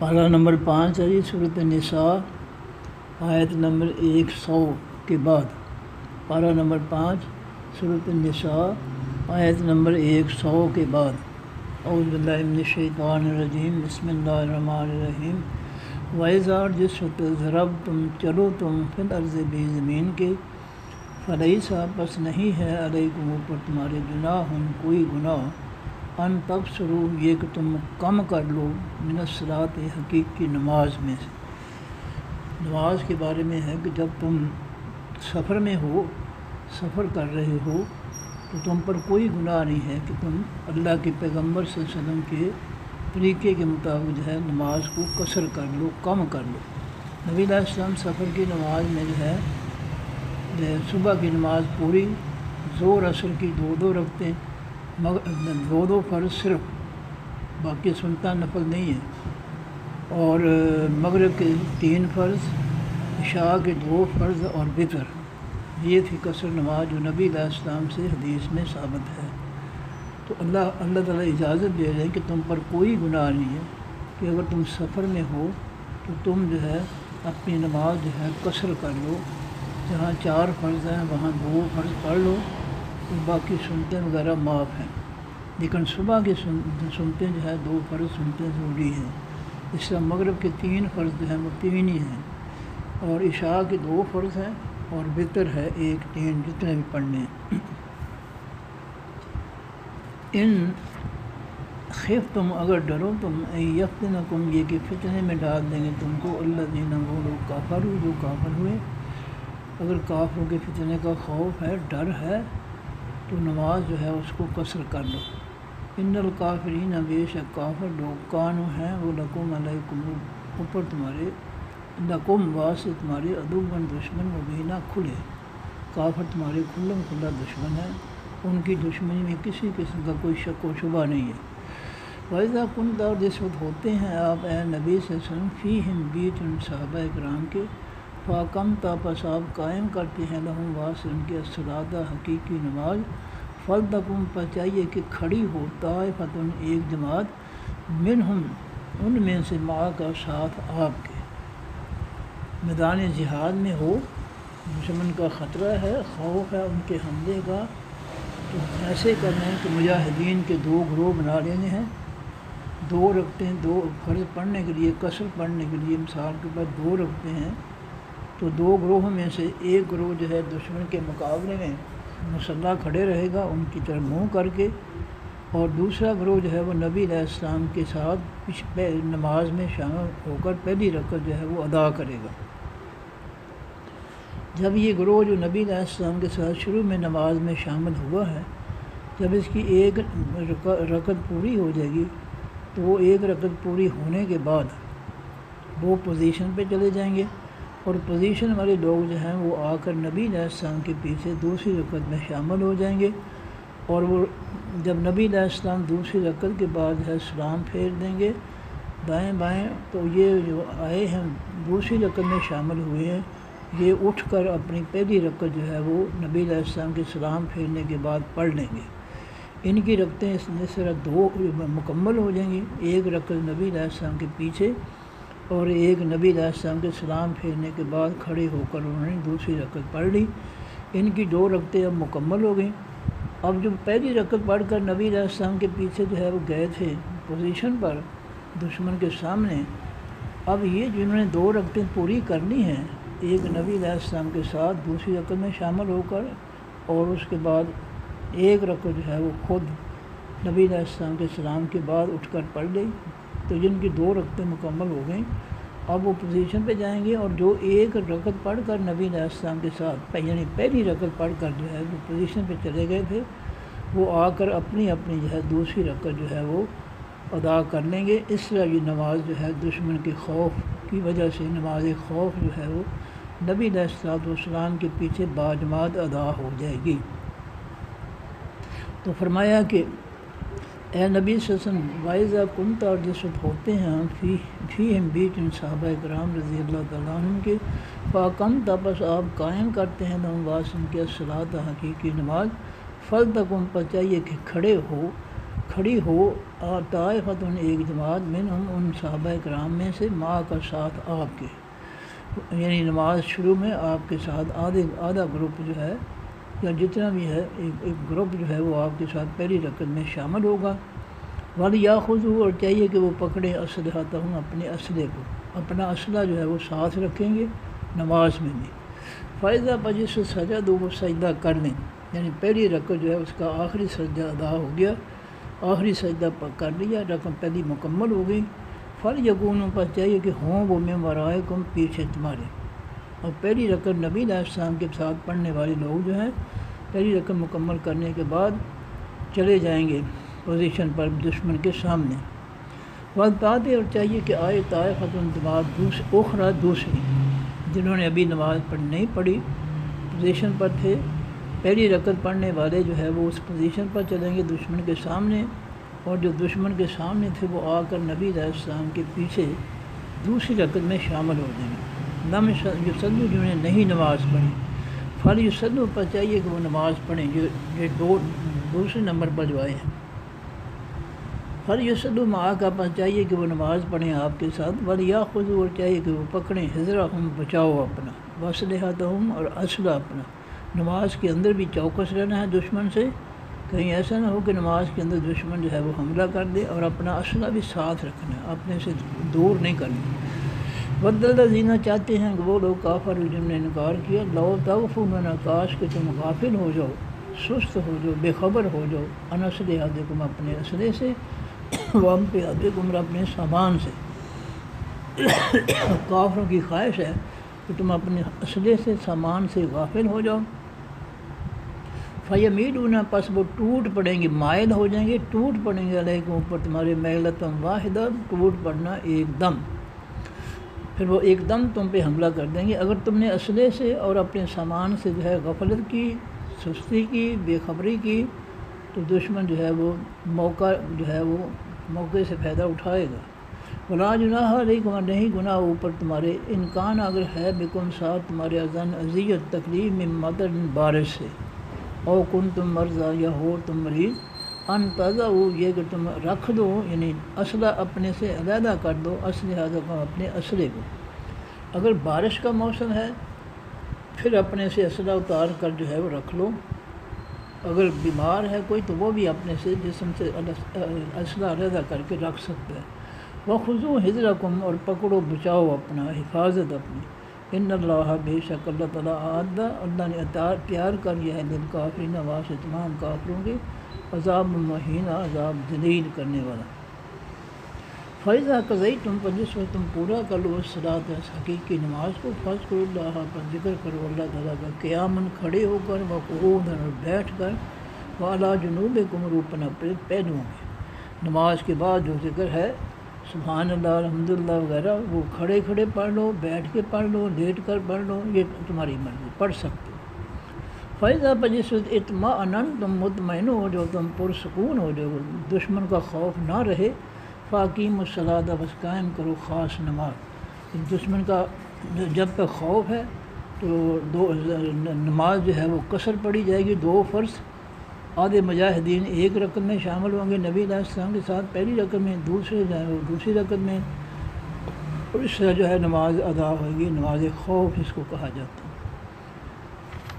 پارہ نمبر 5 ہے جی سورۃ النساء آیت نمبر 100 کے بعد۔ پارہ نمبر 5 سورۃ النساء آیت نمبر 100 کے بعد۔ اعوذ باللہ من الشیطان الرجیم، بسم اللہ الرحمن الرحیم۔ وَإِذَا اور جس وقت ضربتم چلو تم فی الارض بھی زمین کے، فلیس پس نہیں ہے علیکم اوپر تمہارے جناح کوئی گناہ، ان تقصروا یہ کہ تم کم کر لو من الصلاۃ حقیقی نماز میں سے۔ نماز کے بارے میں ہے کہ جب تم سفر میں ہو، سفر کر رہے ہو، تو تم پر کوئی گناہ نہیں ہے کہ تم اللہ کے پیغمبر صلی اللہ علیہ وسلم کے طریقے کے مطابق جو ہے نماز کو قصر کر لو، کم کر لو۔ نبی علیہ السلام سفر کی نماز میں جو ہے صبح کی نماز پوری، ظہر عصر کی دو رکھتے، دو فرض صرف، باقی سنتیں نفل نہیں ہے، اور مغرب کے 3 فرض، عشاء کے 2 فرض اور وتر، یہ تھی قصر نماز جو نبی علیہ السلام سے حدیث میں ثابت ہے۔ تو اللہ تعالیٰ اجازت دے رہے ہیں کہ تم پر کوئی گناہ نہیں ہے کہ اگر تم سفر میں ہو تو تم جو ہے اپنی نماز جو ہے قصر کر لو، جہاں 4 فرض ہیں وہاں 2 فرض پڑھ لو، تو باقی سنتیں وغیرہ معاف ہیں، لیکن صبح کی سنتیں جو ہے 2 فرض سنتیں ضروری ہیں۔ اس طرح مغرب کے 3 فرض جو ہیں وہ 3 ہی ہیں، اور عشاء کے 2 فرض ہیں، اور وتر ہے 1 3 جتنے بھی پڑھنے ہیں۔ ان خفتم اگر ڈرو تم یفتنکم یہ کہ فتنے میں ڈال دیں گے تم کو الذین وہ لوگ کافروا جو کافر ہوئے۔ اگر کافروں کے فتنے کا خوف ہے، ڈر ہے، تو نماز جو ہے اس کو قصر کر لو۔ ان الکافرین بے شک کافر لوگ کانو ہیں وہ لکم علیکم اوپر تمہارے، لکم واسطے تمہارے عدوًا دشمن مبینہ کھلے، کافر تمہارے کھلم کھلا دشمن ہے، ان کی دشمنی میں کسی قسم کا کوئی شک و شبہ نہیں ہے۔ وَإِذَا كُنْتَ اور جس وقت ہوتے ہیں آپ اے نبی صلی اللہ علیہ وسلم فیہم بیچ ان صحابہ اکرام کے، فَأَقَمْتَ پس آپ قائم کرتے ہیں لہم واسطے ان کے الصلاۃ حقیقی نماز، فَلْتَقُمْ پس چاہیے کہ کھڑی ہو طائفۃ ایک جماعت، منہم ان میں سے معک ساتھ آپ کے، میدان جہاد میں ہو، دشمن کا خطرہ ہے، خوف ہے ان کے حملے کا، تو ایسے کرنا ہے کہ مجاہدین کے 2 گروہ بنا لینے ہیں، 2 رکھتے ہیں، 2 فرض پڑھنے کے لیے، قصر پڑھنے کے لیے مثال کے بعد 2 رکھتے ہیں، تو 2 گروہوں میں سے ایک گروہ جو ہے دشمن کے مقابلے میں مسلح کھڑے رہے گا ان کی طرف منہ کر کے، اور دوسرا گروہ جو ہے وہ نبی علیہ السلام کے ساتھ نماز میں شامل ہو کر پہلی رکعت جو ہے وہ ادا کرے گا۔ جب یہ گروہ جو نبی علیہ السلام کے ساتھ شروع میں نماز میں شامل ہوا ہے، جب اس کی ایک رکعت پوری ہو جائے گی تو وہ ایک رکعت پوری ہونے کے بعد وہ پوزیشن پہ چلے جائیں گے، اور پوزیشن والے لوگ جو ہیں وہ آ کر نبی علیہ السلام کے پیچھے دوسری رکعت میں شامل ہو جائیں گے، اور وہ جب نبی علیہ السلام دوسری رکعت کے بعد جو ہے سلام پھیر دیں گے دائیں بائیں، تو یہ جو آئے ہیں دوسری رکعت میں شامل ہوئے ہیں، یہ اٹھ کر اپنی پہلی رکعت جو ہے وہ نبی علیہ السلام کے سلام پھیرنے کے بعد پڑھ لیں گے۔ ان کی رکعتیں اس طرح 2 مکمل ہو جائیں گی، ایک رکعت نبی علیہ السلام کے پیچھے اور ایک نبی علیہ السلام کے سلام پھیرنے کے بعد کھڑے ہو کر انہوں نے دوسری رکعت پڑھ لی۔ ان کی 2 رکعتیں اب مکمل ہو گئیں۔ اب جو پہلی رکعت پڑھ کر نبی علیہ السلام کے پیچھے جو ہے وہ گئے تھے پوزیشن پر دشمن کے سامنے، اب یہ جنہوں نے 2 رکعتیں پوری کرنی ہیں، ایک نبی علیہ السلام کے ساتھ دوسری رکعت میں شامل ہو کر، اور اس کے بعد ایک رکعت جو ہے وہ خود نبی علیہ السلام کے سلام کے بعد اٹھ کر پڑھ لی، تو جن کی 2 رکعتیں مکمل ہو گئیں اب وہ پوزیشن پہ جائیں گے، اور جو ایک رکعت پڑھ کر نبی علیہ السلام کے ساتھ یعنی پہلی رکعت پڑھ کر جو ہے وہ پوزیشن پہ چلے گئے تھے، وہ آ کر اپنی اپنی جو ہے دوسری رکعت جو ہے وہ ادا کر لیں گے۔ اس طرح یہ نماز جو ہے دشمن کے خوف کی وجہ سے نماز خوف جو ہے وہ نبی علیہ السلام کے پیچھے باجماعت ادا ہو جائے گی۔ تو فرمایا کہ اے نبی صلی اللہ علیہ وسلم وَإِذَا كُنْتَ اور جس وقت ہوتے ہیں ہم فیہم بیچ ان صحابہ کرام رضی اللہ تعالیٰ عنہ کے، فَأَقَمْتَ پس آپ قائم کرتے ہیں لہم واسطے ان کے الصلاۃ حقیقی نماز، فَلْتَقُمْ پس چاہیے کہ کھڑے کھڑی ہو طائفۃ ایک جماعت منہم ان صحابہ کرام میں سے ماں کا ساتھ آپ کے، یعنی نماز شروع میں آپ کے ساتھ آدھا گروپ جو ہے یا جتنا بھی ہے ایک گروپ جو ہے وہ آپ کے ساتھ پہلی رکعت میں شامل ہوگا۔ وَلْيَأْخُذُوا اور چاہیے کہ وہ پکڑیں أَسْلِحَتَهُمْ اپنے اسلحے کو، اپنا اسلحہ جو ہے وہ ساتھ رکھیں گے نماز میں بھی۔ فائدہ پجس سجد وہ سجدہ کر لیں، یعنی پہلی رکعت جو ہے اس کا آخری سجدہ ادا ہو گیا، آخری سجدہ کر لیا، رکعت پہلی مکمل ہو گئی۔ فَلْيَكُونُوا پر چاہیے کہ ہوں وہ مِن وَرَائِكُمْ پیچھے تمہارے، اور پہلی رکعت نبی علیہ السلام کے ساتھ پڑھنے والے لوگ جو ہیں پہلی رکعت مکمل کرنے کے بعد چلے جائیں گے پوزیشن پر دشمن کے سامنے۔ وقت اور چاہیے کہ آئے طائفۃ جماعت اخرى دوسری، جنہوں نے ابھی نماز نہیں پڑھی، پوزیشن پر تھے، پہلی رکعت پڑھنے والے جو ہے وہ اس پوزیشن پر چلیں گے دشمن کے سامنے، اور جو دشمن کے سامنے تھے وہ آ کر نبی علیہ السلام کے پیچھے دوسری رکعت میں شامل ہو جائیں گے۔ لم یصلوا جنہوں نے نہیں نماز پڑھی، فلیصلوا پر چاہیے کہ وہ نماز پڑھیں، یہ دوسرے نمبر پر جو آئے ہیں۔ فلیصلوا معک پر چاہیے کہ وہ نماز پڑھیں آپ کے ساتھ۔ ولیأخذوا اور چاہیے کہ وہ پکڑیں حذرہم بچاؤ اپنا، واسلحتہم اور اسلحہ اپنا۔ نماز کے اندر بھی چوکس رہنا ہے دشمن سے، کہیں ایسا نہ ہو کہ نماز کے اندر دشمن جو ہے وہ حملہ کر دے، اور اپنا اسلحہ بھی ساتھ رکھنا ہے، اپنے سے دور نہیں کرنا۔ وَدَّ الَّذِينَ چاہتے ہیں کہ وہ لوگ کافر جنہوں نے انکار کیا، لَوْ تَغْفُلُونَ کاش کہ تم غافل ہو جاؤ، سست ہو جاؤ، بے خبر ہو جاؤ، عَنْ أَسْلِحَتِكُمْ اپنے اسلحے سے، وَأَمْتِعَتِكُمْ اپنے سامان سے۔ کافروں کی خواہش ہے کہ تم اپنے اسلحے سے، سامان سے غافل ہو جاؤ۔ فَيَمِيلُونَ پس وہ ٹوٹ پڑیں گے، مائل ہو جائیں گے، ٹوٹ پڑیں گے علیکم اوپر تمہارے، میلۃ واحدہ ٹوٹ پڑنا ایک دم، پھر وہ ایک دم تم پہ حملہ کر دیں گے۔ اگر تم نے اسلحے سے اور اپنے سامان سے جو ہے غفلت کی، سستی کی، بے خبری کی، تو دشمن جو ہے وہ موقع سے فائدہ اٹھائے گا۔ وَلَا جُنَاحَ عَلَيْكُمْ اور نہیں گناہ اوپر تمہارے، انکان اگر ہے بکم ساتھ تمہارے اذن اذیت تکلیف من مطر بارش سے، او کن تم مرضی یا ہو تم مریض، ان تضعوا یہ کہ تم رکھ دو، یعنی اسلحہ اپنے سے علیحدہ کر دو، اسلحہ اپنے اسلحے کو۔ اگر بارش کا موسم ہے پھر اپنے سے اسلحہ اتار کر جو ہے وہ رکھ لو، اگر بیمار ہے کوئی تو وہ بھی اپنے سے جسم سے اسلحہ علیحدہ کر کے رکھ سکتا ہے۔ وَخُذُوا حِذْرَكُمْ اور پکڑو بچاؤ اپنا، حفاظت اپنی۔ ان اللہ بے شک اللہ تعالیٰ اللہ نے تیار کر لیا ہے للکافرین واسطے تمام کافروں کے، عذاب مہین عذاب ذلیل کرنے والا۔ فَإِذَا قَضَيْتُمْ پر جس وقت تم پورا کر لو الصلاۃ حقیقی نماز کو، فاذکروا اللہ پر ذکر کرو اللہ تعالیٰ کا، قیاماً کھڑے ہو کر، وقعودا اور بیٹھ کر، وعلی جنوبکم اور اوپر اپنے پہلوؤں میں۔ نماز کے بعد جو ذکر ہے سبحان اللہ الحمدللہ وغیرہ، وہ کھڑے کھڑے پڑھ لو، بیٹھ کے پڑھ لو، لیٹ کر پڑھ لو، یہ تمہاری مرضی، پڑھ سکتے ہو۔ فَإِذَا پر جس وقت اطمأننتم مطمئن ہو جاؤ، تم پرسکون ہو جاؤ، دشمن کا خوف نہ رہے، فَأَقِیمُوا الصَّلَاةَ بس قائم کرو خاص نماز۔ دشمن کا جب تک خوف ہے تو نماز جو ہے وہ قصر پڑھی جائے گی، 2 فرض، آدھے مجاہدین ایک رکعت میں شامل ہوں گے نبی علیہ السلام کے ساتھ پہلی رکعت میں، دوسرے جو ہے وہ دوسری رکعت میں، اور اس طرح جو ہے نماز ادا ہوگی، نماز خوف اس کو کہا جاتا ہے۔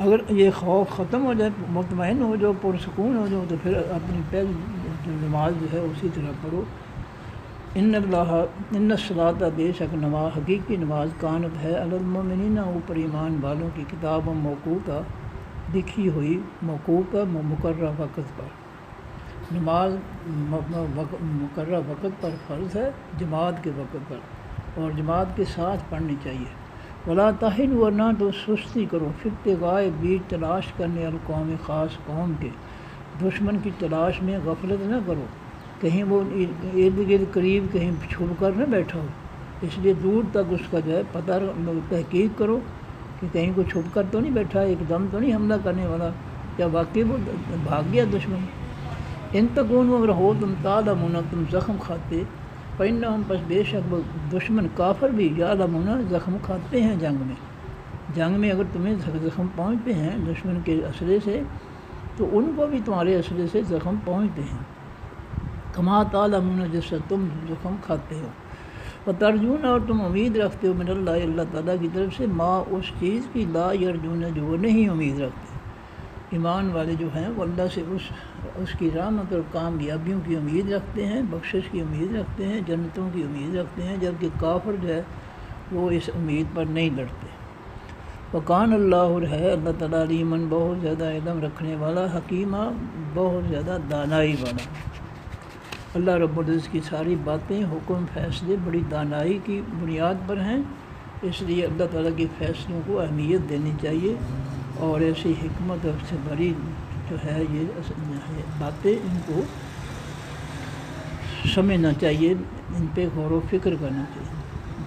اگر یہ خوف ختم ہو جائے، مطمئن ہو جاؤ، پرسکون ہو جاؤ، تو پھر اپنی پہلی نماز جو ہے اسی طرح پڑھو۔ ان الصلاۃ بے شک نماز حقیقی نماز کانت ہے علی المؤمنین اوپر ایمان والوں کی، کتاب موقوتا لکھی ہوئی، موقوتا مقررہ وقت پر، نماز مقررہ وقت پر فرض ہے، جماعت کے وقت پر، اور جماعت کے ساتھ پڑھنی چاہیے۔ ولا تہنوا اور نہ تو سستی کرو، فی ابتغاء بیچ تلاش کرنے القوم خاص قوم کے، دشمن کی تلاش میں غفلت نہ کرو، کہیں وہ ارد گرد قریب کہیں چھپ کر نہ بیٹھا ہو، اس لیے دور تک اس کا جو ہے پتہ تحقیق کرو کہ کہیں کوئی چھپ کر تو نہیں بیٹھا، ایک دم تو نہیں حملہ کرنے والا، کیا واقعی وہ بھاگ گیا دشمن۔ ان تکونوا اگر ہو تم تعلمون تم زخم کھاتے، فإنہم پس بے شک وہ دشمن کافر بھی یعلمون زخم کھاتے ہیں جنگ میں اگر تمہیں زخم پہنچتے ہیں دشمن کے اسلحے سے تو ان کو بھی تمہارے اسلحے سے زخم پہنچتے ہیں۔ کما تعلمون جس سے تم زخم کھاتے ہو، و ترجون اور تم امید رکھتے ہو من اللہ اللہ تعالیٰ کی طرف سے ما اس چیز کی لا یرجون جو وہ نہیں امید رکھتے۔ ایمان والے جو ہیں وہ اللہ سے اس کی رحمت اور کامیابیوں کی امید رکھتے ہیں، بخشش کی امید رکھتے ہیں، جنتوں کی امید رکھتے ہیں، جبکہ کافر جو ہے وہ اس امید پر نہیں لڑتے۔ وکان اللہ اور ہے اللہ تعالیٰ علیماً بہت زیادہ علم رکھنے والا، حکیمہ بہت زیادہ دانائی والا۔ اللہ رب العزت کی ساری باتیں، حکم، فیصلے بڑی دانائی کی بنیاد پر ہیں، اس لیے اللہ تعالیٰ کے فیصلوں کو اہمیت دینی چاہیے، اور ایسی حکمت اور سے بڑی جو ہے یہ باتیں ان کو سمجھنا چاہیے، ان پہ غور و فکر کرنا چاہیے۔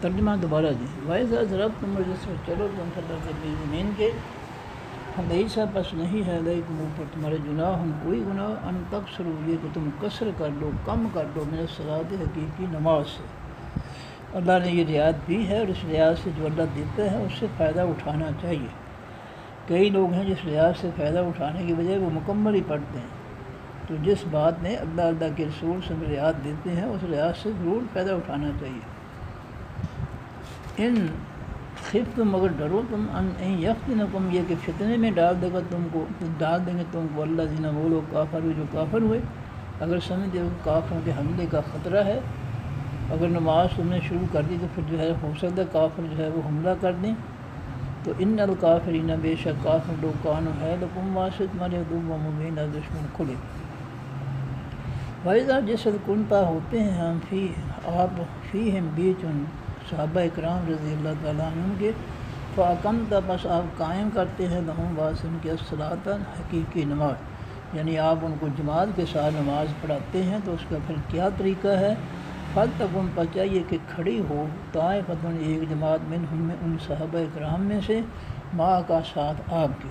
ترجمہ دوبارہ دیں۔ وَإِذَا ضَرَبْتُمْ جس پر چلو تم فَتَرْتِ فِي زمین کے، فَلَيْسَ پس نہیں ہے علیکم اوپر تمہارے جناح کوئی گناہ ان تقصروا یہ کہ تم قصر کر لو، کم کر لو من الصلاۃ حقیقی نماز سے۔ اللہ نے یہ رعایت دی ہے، اور اس رعایت سے جو اللہ دیتا ہے اس سے فائدہ اٹھانا چاہیے۔ کئی لوگ ہیں جس رعایت سے فائدہ اٹھانے کی بجائے وہ مکمل ہی پڑھتے ہیں، تو جس بات میں اللہ کے رسول سے رعایت دیتے ہیں اس رعایت سے ضرور فائدہ اٹھانا چاہیے۔ ان خفتم اگر ڈرو تم ان یفتنکم یہ کہ فتنے میں ڈال دیں گے تم کو اللہ زینہ وہ لوگ کافر ہوئے جو کافر ہوئے۔ اگر سمجھتے ہو کافروں کے حملے کا خطرہ ہے، اگر نماز تم نے شروع کر دی تو پھر جو ہے ہو سکتا ہے کافر جو ہے وہ حملہ کر دیں، تو ان الکافرین بے شک کافر لوگ کانوا ہے لکم واسطہ تمہارے عدو و مبین دشمن کھلے۔ وَإِذَا جس کنتا ہوتے ہیں ہم آپ فیہم بیچ ان صحابہ اکرام رضی اللہ تعالیٰ عنہ کے، فَأَقَمْتَ بس آپ قائم کرتے ہیں لہم واسطہ ان کے الصلاۃ حقیقی نماز، یعنی آپ ان کو جماعت کے ساتھ نماز پڑھاتے ہیں، تو اس کا پھر کیا طریقہ ہے؟ فَلْتَقُمْ پر چاہیے کہ کھڑی ہو طائفۃ ایک جماعت منہم میں ان صحابہ اکرام میں سے، ماں کا ساتھ آپ کے،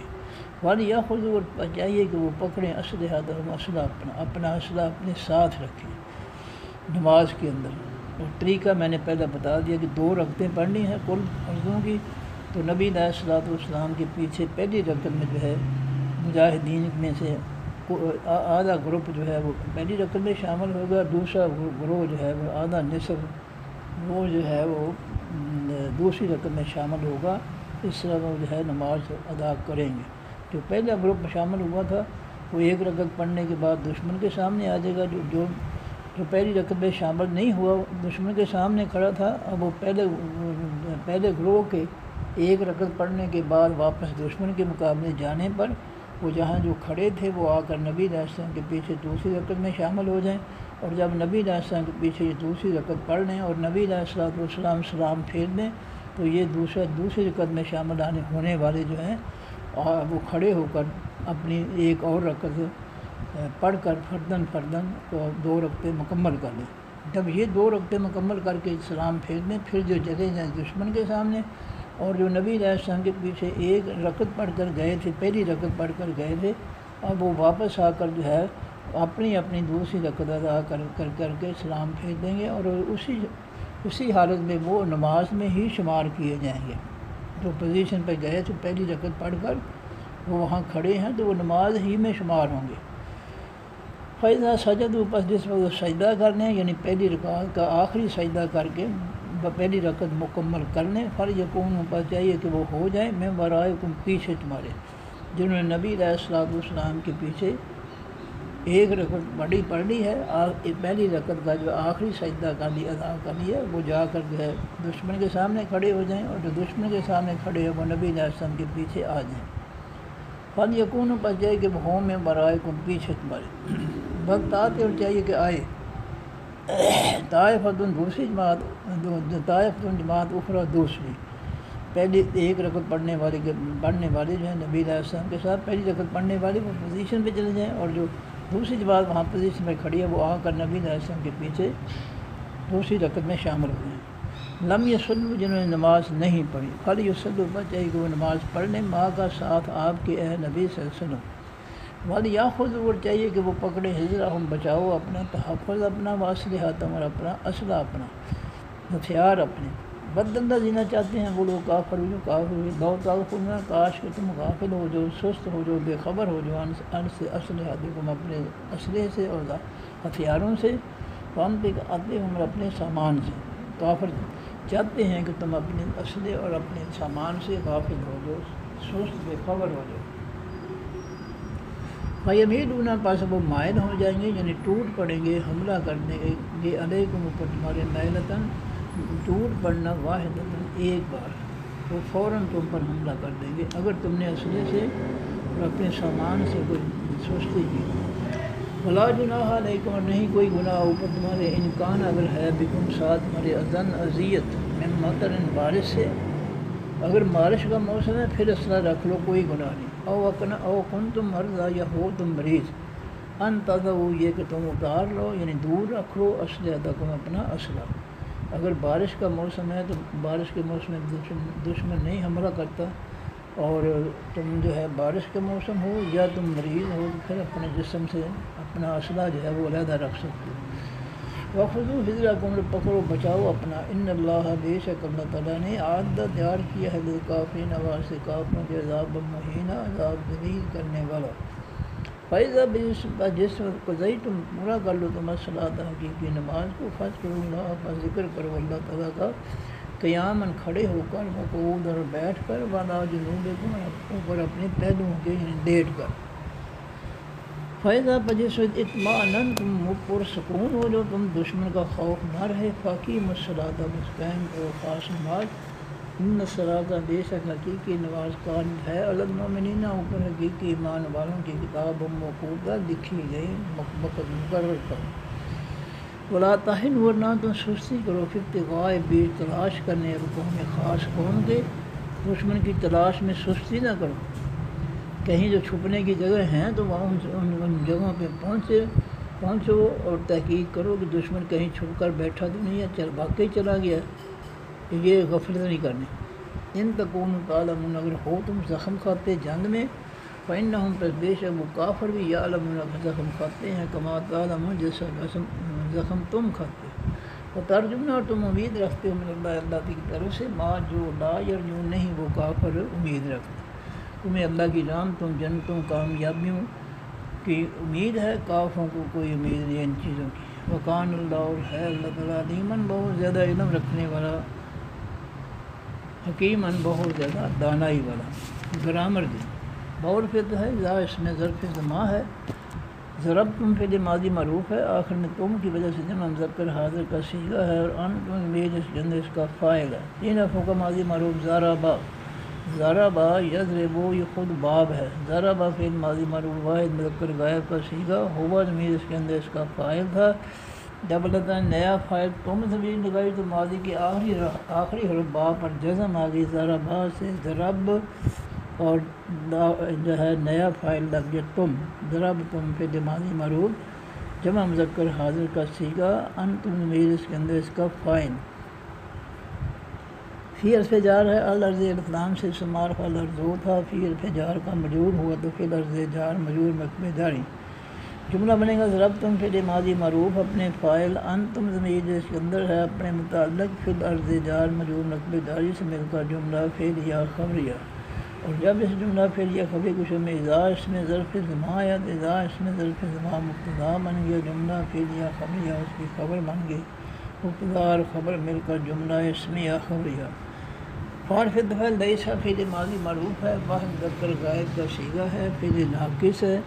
وَلْيَأْخُذُوا پر چاہیے کہ وہ پکڑیں اسلحتہم اسلحہ اپنا اسلحہ اپنے ساتھ رکھیں نماز کے اندر۔ اور طریقہ میں نے پہلے بتا دیا کہ 2 رکعتیں پڑھنی ہیں کل فرضوں کی، تو نبی علیہ الصلوۃ والسلام کے پیچھے پہلی رکعت میں جو ہے مجاہدین میں سے آدھا گروپ جو ہے وہ پہلی رکعت میں شامل ہوگا، دوسرا گروہ جو ہے وہ آدھا نصف وہ جو ہے وہ دوسری رکعت میں شامل ہوگا۔ اس طرح وہ جو ہے نماز ادا کریں گے۔ جو پہلا گروپ شامل ہوا تھا وہ 1 رکعت پڑھنے کے بعد دشمن کے سامنے آ جائے گا، جو پہلی رکعت میں شامل نہیں ہوا دشمن کے سامنے کھڑا تھا، اب وہ پہلے گروہ کے 1 رکعت پڑھنے کے بعد واپس دشمن کے مقابلے جانے پر وہ جہاں جو کھڑے تھے وہ آ کر نبی علیہ السلام کے پیچھے دوسری رکعت میں شامل ہو جائیں، اور جب نبی علیہ السلام کے پیچھے یہ دوسری رکعت پڑھ لیں اور نبی علیہ السلام سلام پھیر دیں، تو یہ دوسری رکعت میں شامل ہونے والے جو ہیں وہ کھڑے ہو کر اپنی ایک اور رکعت پڑھ کر فرداً 2 رکعتیں مکمل کر لیں۔ جب یہ 2 رکعتیں مکمل کر کے سلام پھیر دیں، پھر جو چلے جائیں دشمن کے سامنے، اور جو نبی علیہ السلام کے پیچھے 1 رکعت پڑھ کر گئے تھے، پہلی رکعت پڑھ کر گئے تھے، اب وہ واپس آ کر جو ہے اپنی دوسری رکعت ادا کر کے سلام پھیر دیں گے، اور اسی حالت میں وہ نماز میں ہی شمار کیے جائیں گے۔ جو پوزیشن پہ گئے تھے پہلی رکعت پڑھ کر وہ وہاں کھڑے ہیں تو وہ نماز ہی میں شمار ہوں گے۔ فَإِذَا سَجَدُوا پس جس وقت سجدہ کر لیں، یعنی پہلی رکعت کا آخری سجدہ کر کے پہلی رکعت مکمل کر لیں، فَلْيَكُونُوا پس چاہیے کہ وہ ہو جائیں مِن وَرَائِكُمْ پیچھے تمہارے، جنہوں نے نبی علیہ السلام کے پیچھے 1 رکعت پڑھی ہے، پہلی رکعت کا جو آخری سجدہ ادا کر لیا، وہ جا کر جو ہے دشمن کے سامنے کھڑے ہو جائیں، اور جو دشمن کے سامنے کھڑے ہیں وہ نبی علیہ السلام کے پیچھے آ جائیں۔ فَلْيَكُونُوا پس چاہیے کہ وہ ہوں مِن وَرَائِكُمْ پیچھے تمہارے، وقت آتے اور چاہیے کہ آئے طائفتٌ دوسری جماعت اخرى دوسری، پہلی 1 رکعت پڑھنے والے جو ہیں نبی علیہ السلام کے ساتھ پہلی رکعت پڑھنے والے وہ پوزیشن پہ چلے جائیں، اور جو دوسری جماعت وہاں پوزیشن پہ کھڑی ہے وہ آ کر نبی علیہ السلام کے پیچھے دوسری رکعت میں شامل ہو جائیں۔ لم یصلوا جنہوں نے نماز نہیں پڑھی، فلیصلوا پر چاہیے کہ وہ نماز پڑھ لیں ماں کا ساتھ آپ کے اے نبی صلی اللہ علیہ وسلم، وَلْيَأْخُذُوا اور چاہیے کہ وہ پکڑیں حِذْرَهُمْ بچاؤ اپنا، تحفظ اپنا، وَأَسْلِحَتَهُمْ اور اپنا اسلحہ اپنا، ہتھیار اپنے، بدندہ جینا چاہتے ہیں وہ لوگ کافر جو کافر ہوئے، لو تغفلون کاش کہ تم غافل ہو جو، سست ہو جو، بے خبر ہو جو ان سے اسلحتکم اپنے اسلحے سے اور ہتھیاروں سے، فن پہ آتے ہم اپنے سامان سے۔ کافر چاہتے ہیں کہ تم اپنے اسلحے اور اپنے سامان سے غافل ہو جو، سست بے خبر ہو جو۔ فَيَمِيلُونَ پس وہ مائل ہو جائیں گے، یعنی ٹوٹ پڑیں گے، حملہ کرنے گے علیکم اوپر تمہارے، میلتاً ٹوٹ پڑنا، واحدتاً ایک بار، وہ فوراً تم پر حملہ کر دیں گے اگر تم نے اسلحے سے اور اپنے سامان سے کوئی سستی کی۔ وَلَا جُنَاحَ عَلَيْكُمْ اور نہیں کوئی گناہ اوپر تمہارے، امکان اگر ہے بکم ساتھ تمہارے، اذن اذیت من مطر بارش سے، اگر بارش کا موسم ہے پھر اسلحہ رکھ لو، کوئی گناہ نہیں۔ او کنتم مرضی یا ہو تم مریض، ان تضعوا یہ کہ تم اتار لو، یعنی دور رکھ لو اسلحتکم اپنا اسلحہ۔ اگر بارش کا موسم ہے تو بارش کے موسم میں دشمن نہیں حملہ کرتا، اور تم جو ہے بارش کا موسم ہو یا تم مریض ہو تو پھر اپنے جسم سے اپنا اسلحہ جو ہے وہ علیحدہ رکھ سکتے ہو۔ وَخُذُوا حِذْرَكُمْ پکڑو بچاؤ اپنا، ان اللہ بے شک اللہ تعالیٰ نے اعد تیار کیا ہے للکافرین واسطے کافروں کے، عذاب مہینہ عذاب ذلیل کرنے والا۔ فَإِذَا جس وقت قضیتم پورا کر لو تم الصلاۃ حقیقی نماز کو، فاذکروا اللہ پس ذکر کرو اللہ تعالیٰ کا، قیاماً کھڑے ہو کر، وقعودا اور بیٹھ کر، وعلی جنوبکم اوپر اپنے پہلوؤں کے، یعنی لیٹ کر۔ فَإِذَا جس وقت اطمأننتم پرسکون ہو جو تم، دشمن کا خوف نہ رہے، فَأَقِیمُوا الصَّلَاةَ بس قائم کرو خاص نماز، ان الصلاۃ بے شک حقیقی نماز کانت ہے، علی المؤمنین اوپر حقیقی ایمان والوں کی، کتاب موقوتا لکھی گئی، مقرر کرو۔ ولا تہنوا ورنہ تم سستی کرو، فی ابتغاء بیچ تلاش کرنے، قوم خاص قوم کے، دشمن کی تلاش میں سستی نہ کرو۔ کہیں جو چھپنے کی جگہ ہیں تو وہاں ان جگہوں پہ پہنچو اور تحقیق کرو کہ دشمن کہیں چھپ کر بیٹھا تو نہیں ہے، واقعی چلا گیا، یہ غفلت نہیں کرنی۔ ان تکونوا تعلمون اگر ہو تم زخم کھاتے جنگ میں، فإنہم پس بے شک وہ کافر بھی یعلمون زخم کھاتے ہیں، کما تعلمون جیسا زخم تم کھاتے ہو، وترجون اور تم امید رکھتے ہو من اللہ اللہ کی طرف سے، ما جو لا یرجون نہیں وہ کافر امید رکھتے۔ تمہیں اللہ کی رحمت، تم جنتوں کامیابیوں کی امید ہے، کافروں کو کوئی امید نہیں ان چیزوں کی۔ وکان اللہ اور ہے اللہ تعالیٰ علیماً بہت زیادہ علم رکھنے والا، حکیماً بہت زیادہ دانائی والا۔ گرامر دی بور فت ہے، ذا اس میں ظرف زما ہے، ضرب تم فعل ماضی معروف ہے، آخر میں تم کی وجہ سے جمع مذکر حاضر کا صیغہ ہے، اور ان تم میج اس جند اس کا فاعل ہے۔ تین حرفوں کا ماضی معروف ضربا، ضربا یضربو یہ خود باب ہے، ضربا فعل ماضی معروف واحد مذکر غائب کا صیغہ، ہوا ضمیر اس کے اندر اس کا فاعل تھا، جب اللہ تعالیٰ نے نیا فاعل تم ضمیر لگائی تو ماضی کے آخری حرف با پر جزم آ گئی، ضربا سے ضرب، اور جو ہے نیا فاعل لگ گیا تم، ضرب تم فعل ماضی معروف جمع مذکر حاضر کا صیغہ، ان تم ضمیر اس کے اندر اس کا فاعل۔ فی حرف جار ہے، الارض الفلام سے شمار الارض تھا، فی حرف جار کا مجرور ہوا تو فی الارض جار مجرور مکمل جاری۔ جملہ بنے گا ضرب تم فعل ماضی معروف اپنے فاعل، ان تم ضمیر اس کے اندر ہے اپنے متعلق، فی الارض جار مجرور مکمل جاری سے مل کر جملہ فعلیہ خبریہ۔ اور جب اس جملہ فعلیہ خبری کچھ میں اذا اس میں ظرف زما آیا، اذا اس میں ظرف زما مبتدا بن گیا، جملہ فعلیہ خبریہ اس کی خبر بن گئی، مبتدا اور خبر مل کر جملہ اسمیہ خبریہ۔ فعل دفعل لیس فعل ماضی معروف ہے، واحد مذکر غائب کا صیغہ ہے، فعل ناقص ہے،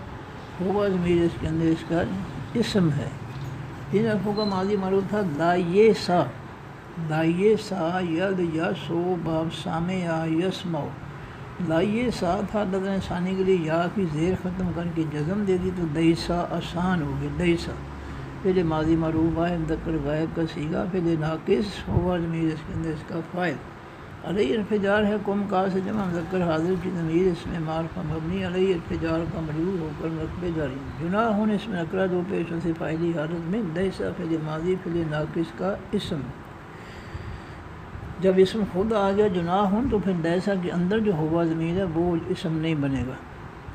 ہوا ضمیر اس کے اندر اس کا اسم ہے۔ تین حرفوں کا ماضی معروف تھا، لایسا، لایسا ید یسو باب سامع یسمع، لایسا تھا، اللہ نے ثانی کے لیے یا کی زیر ختم کر کے جزم دے دی تو لیسا آسان ہو گیا، لیسا فعل ماضی معروف واحد مذکر غائب کا صیغہ، فعل ناقص، ہوا ضمیر اس کے اندر اس کا فاعل۔ علیہ حرف جار ہے، قم کا سے جمع مذکر حاضر کی ضمیر اس میں معرفہ مبنی، علیہ حرف جار کا مجرور ہو کر رتبے جاری۔ جناح اس میں نکرہ دو پیشوں سے فاعلی حالت میں، لیسا فعل ماضی فعل ناقص کا اسم، جب اسم خود آ گیا جناح تو پھر لیسا کے اندر جو ہوا ضمیر ہے وہ اسم نہیں بنے گا۔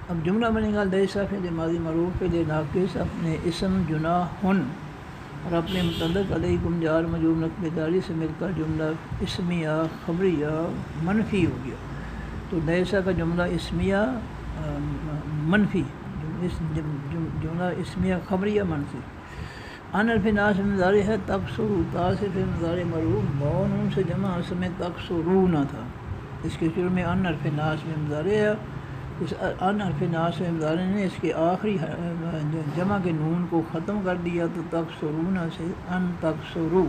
اب جملہ بنے گا لیسا فعل ماضی معروف فعل ناقص اپنے اسم جناح اور اپنے متعلق علیکم جار مجرور نصب جاری سے مل کر جملہ اسمیہ خبریہ منفی ہو گیا۔ تو لیسا کا جملہ اسمیہ منفی، جملہ اسمیہ خبریہ منفی۔ ان حرف ناصب مضارع ہے تکسر، تا سے پھر مضارع مرفوع واو نون سے جمع اصل میں تکسرون تھا، اس کے شروع میں ان حرف ناصب مضارع ہے، اس ان حرف ناصب مضارع نے اس کے آخری جمع کے نون کو ختم کر دیا تو تکسرون سے ان تکسرو۔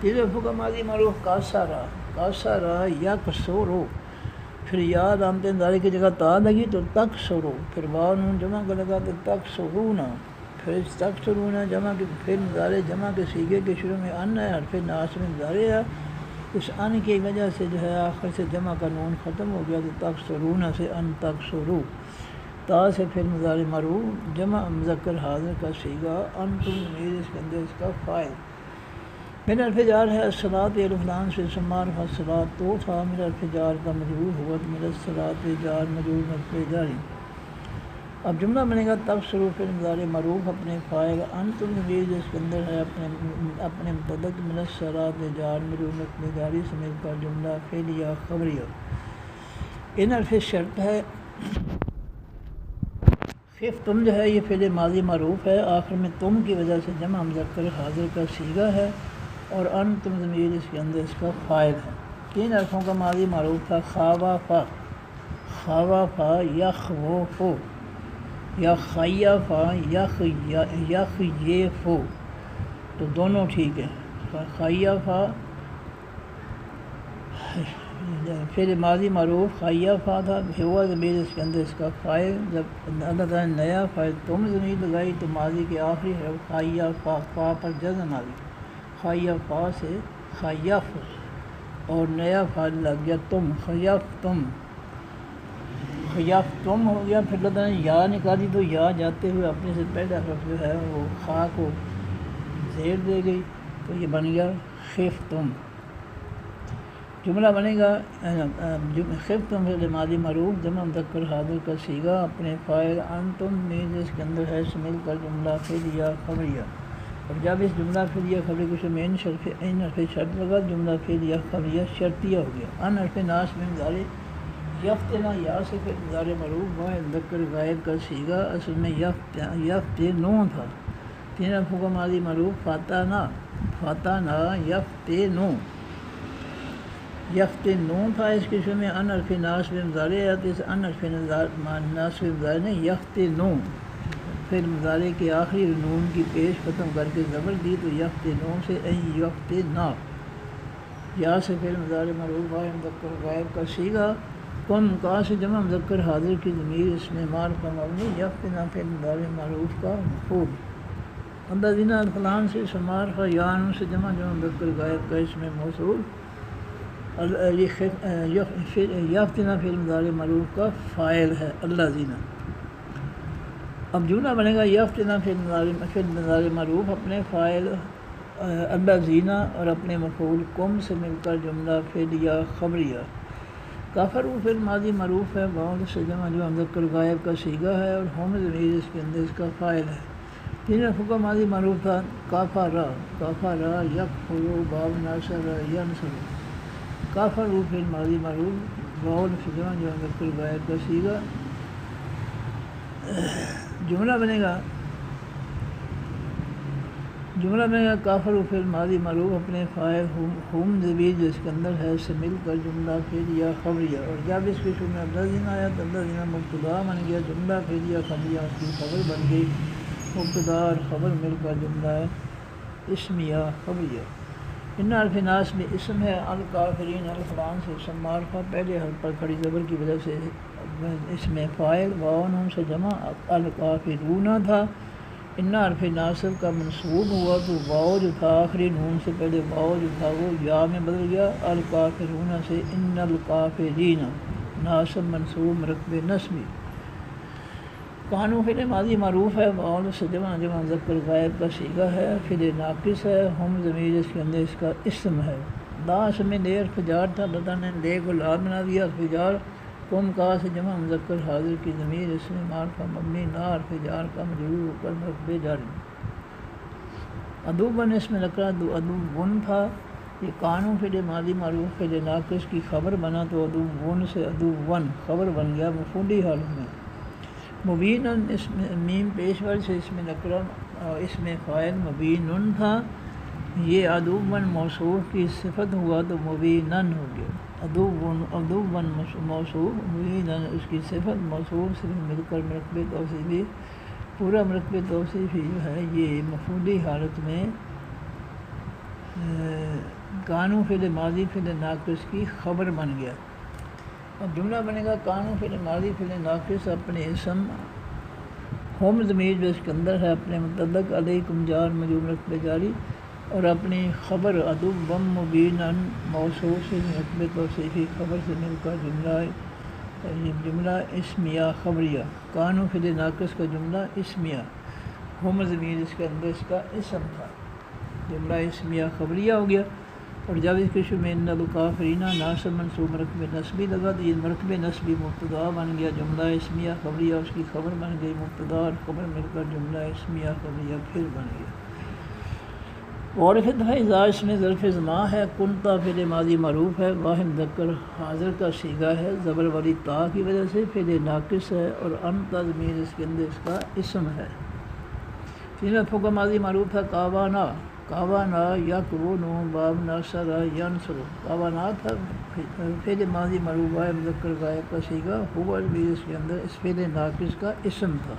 تیسرے فقہ ماضی معروف کاسرا، کاسرا یکسرو، پھر یا علامت مضارع کی جگہ تا لگی تو تکسرو، پھر واو نون جمع کا لگا تو تکسرون، پھر اس تکسرون جمع کے پھر مضارع جمع کے صیغے کے شروع میں ان حرف ناصب مضارع ہے، اس ان کی وجہ سے جو ہے آخر سے جمع کا نون ختم ہو گیا تو تکسرون سے ان تکسرو۔ تا سے پھر مضارع مرفوع جمع مذکر حاضر کا صیغہ انتم ضمیر اس کے اندر اس کا فاعل۔ من حرف جار ہے الصلاۃ الف لام سے اسم معرفہ الصلاۃ تو تھا، من حرف جار کا مجرور ہوا تو من الصلاۃ جار مجرور نصب جاری۔ اب جملہ بنے گا تکسرو پھر مضارع معروف اپنے فاعل انتم ضمیر جس کے اندر ہے اپنے متعلق من الصلاۃ جار مجرور نصب جاری سے مل کر جملہ فعلیہ خبریہ۔ ان حرف شرط ہے خف تم جو ہے یہ فعل ماضی معروف ہے، آخر میں تم کی وجہ سے جمع مذکر حاضر کا صیغہ ہے، اور انتم ضمیر اس کے اندر اس کا فاعل ہے۔ تین حرفوں کا ماضی معروف تھا خوافا، خوافا یخوفو، یا خیفا یخیفو، تو دونوں ٹھیک ہیں۔ خیفا پھر ماضی معروف خیفا تھا، ہوا ضمیر اس کے اندر اس کا فاعل، جب اللہ تعالیٰ نے نیا فاعل تم ضمیر لگائی تو ماضی کے آخری حرف خیفا، فا پر جزم آ گئی، خیفا سے خیف، اور نیا فاعل لگ گیا تم، خیفتم، خیفتم ہو گیا، پھر اللہ تعالیٰ نے یا نکالی تو یا جاتے ہوئے اپنے سے پہلا حرف جو ہے وہ خا کو زیر دے گئی تو یہ بن گیا خفتم۔ جملہ بنے گا خفتم فعل ماضی معروف جمع مذکر حاضر کا صیغہ اپنے فاعل انتم میں جس کے اندر ہے سے مل کر جملہ فعلیہ خبریہ، اور جب اس جملہ فعلیہ خبریہ کے شروع میں ان حرف شرط لگا جملہ فعلیہ خبریہ شرطیہ ہو گیا۔ ان حرف ناصب مضارع یفتنا یا سے پھر مضارع معروف و مذکر غائب کا صیغہ اصل میں یفتنون تھا۔ تین حرفوں کا ماضی معروف فاتنا، فاتنا یفتنون، یفتنون تھا، اس کے شروع میں ان حرف ناصب مضارع ہے تو اس ان حرف ناصب مضارع نے یفتنون، پھر مضارع کے آخری نون کی پیش ختم کر کے زبر دی تو یفتنون سے این یفتنا، یا سے پھر مضارع معروف و مذکر غائب کا صیغہ کم کا سے جمع مذکر حاضر کی ضمیر اس میں معرفہ مبنی یفتنا فعل مضارع معروف کا مفعول۔ الذین الفلان سے اسم معرفہ یا نون سے جمع مذکر غائب کا اس میں موصول، یفتنا فعل مضارع معروف کا فاعل ہے الذین۔ اب جملہ بنے گا یفتنا فعل مضارع معروف اپنے فاعل الذین اور اپنے مفعول کم سے مل کر جملہ فعلیہ خبریہ۔ کافروا فعل ماضی معروف ہے، واو سے جمع جو مذکر غائب کا صیغہ ہے، اور ہم ضمیر اس کے اندر اس کا فاعل ہے۔ تین حرفوں کا ماضی معروف تھا کافرا، کافرا یکفر باب ناصر ینصر، کافروا فعل ماضی معروف واو سے جمع جو مذکر غائب کا صیغہ۔ جملہ بنے گا کافروا فعل ماضی معروف اپنے فاعل ہم ضمیر جس کے اندر ہے سے مل کر جملہ فعلیہ خبریہ، اور جب اس کے شروع میں الذین آیا تو الذین مبتدا بن گیا، جملہ فعلیہ خبریہ اس کی خبر بن گئی، مبتدا اور خبر مل کر جملہ اسمیہ خبریہ۔ ان حرف ناصب اسم ہے الکافرین، الفلان سے اسم معرفہ پہلے حرف پر کھڑی زبر کی وجہ سے اس میں فاعل واو نون سے جمع الکافرون تھا۔ ان حرف ناصب کا منصوب ہوا تو واو جو تھا آخری نون سے پہلے واو جو تھا وہ یا میں بدل گیا، الکافرون سے ان الکافرین، ناصب منصوب مرکب نصبی۔ کانوا فعل ماضی معروف ہے، واو سے جمع مذکر غائب کا صیغہ ہے، فعل ناقص ہے، ہم ضمیر اس کے اندر اس کا اسم ہے۔ لا اسم میں لے حرف جار تھا، اللہ نے لے کو لا بنا دیا حرف جار، کم کا سے جمع مذکر حاضر کی ضمیر اس میں معرفہ مبنی لا حرف جار کا مجرور ہو کر مرفوع جاری۔ ادوبن اس میں نکرہ ادوبن تھا، یہ قانون فعل ماضی معروف فعل ناقص کی خبر بنا تو ادوبن سے ادوبن خبر بن گیا مفعولی حالت میں۔ مبینن اس میں میم پیشور سے اس میں نکرہ اس میں فاعل مبینن تھا، یہ ادوبن موصوف کی صفت ہوا تو مبینن ہو گیا۔ ادوبن موصوف، مبینن اس کی صفت، موصوف سے مل کر مرکب توصیفی، پورا مرکب توصیفی جو ہے یہ مفعولی حالت میں قانون فعل ماضی فعل ناقص کی خبر بن گیا۔ اب جملہ بنے گا قانون فعل ماضی فعل ناقص اپنے اسم ہم ضمیر جو اس کے اندر ہے اپنے متعلق علیکم جار مجرور مرکب جاری، اور اپنی خبر ادوبن مبینن موصوف سے مرکب توصیفی خبر سے مل کر جملہ اسمیہ خبریہ، قانون فعل ناقص کا جملہ اسمیہ، ہم ضمیر اس کے اندر اس کا اسم تھا، جملہ اسمیہ خبریہ ہو گیا۔ اور جب اس کے شروع میں ان الکافرین ناصب منصوب مرکب نصبی لگا تو یہ مرکب نصبی مبتدا بن گیا، جملہ اسمیہ خبریہ اس کی خبر بن گئی، مبتدا اور خبر مل کر جملہ اسمیہ خبریہ پھر بن گیا۔ وعرفت ہے اذا اس میں ظرف زمان ہے، کنتا فعل ماضی معروف ہے، واحد مذکر حاضر کا صیغہ ہے، زبر والی تا کی وجہ سے فعل ناقص ہے، اور انت ضمیر اس کے اندر اس کا اسم ہے۔ فعل مرفوع کا ماضی معروف ہے کاوانا، کاوانا یکونو باب ناصر ینصر، کاوانا تھا فعل ماضی معروف ہے مذکر غائب کا صیغہ، ہوا ضمیر اس کے اندر اس فعل ناقص کا اسم تھا،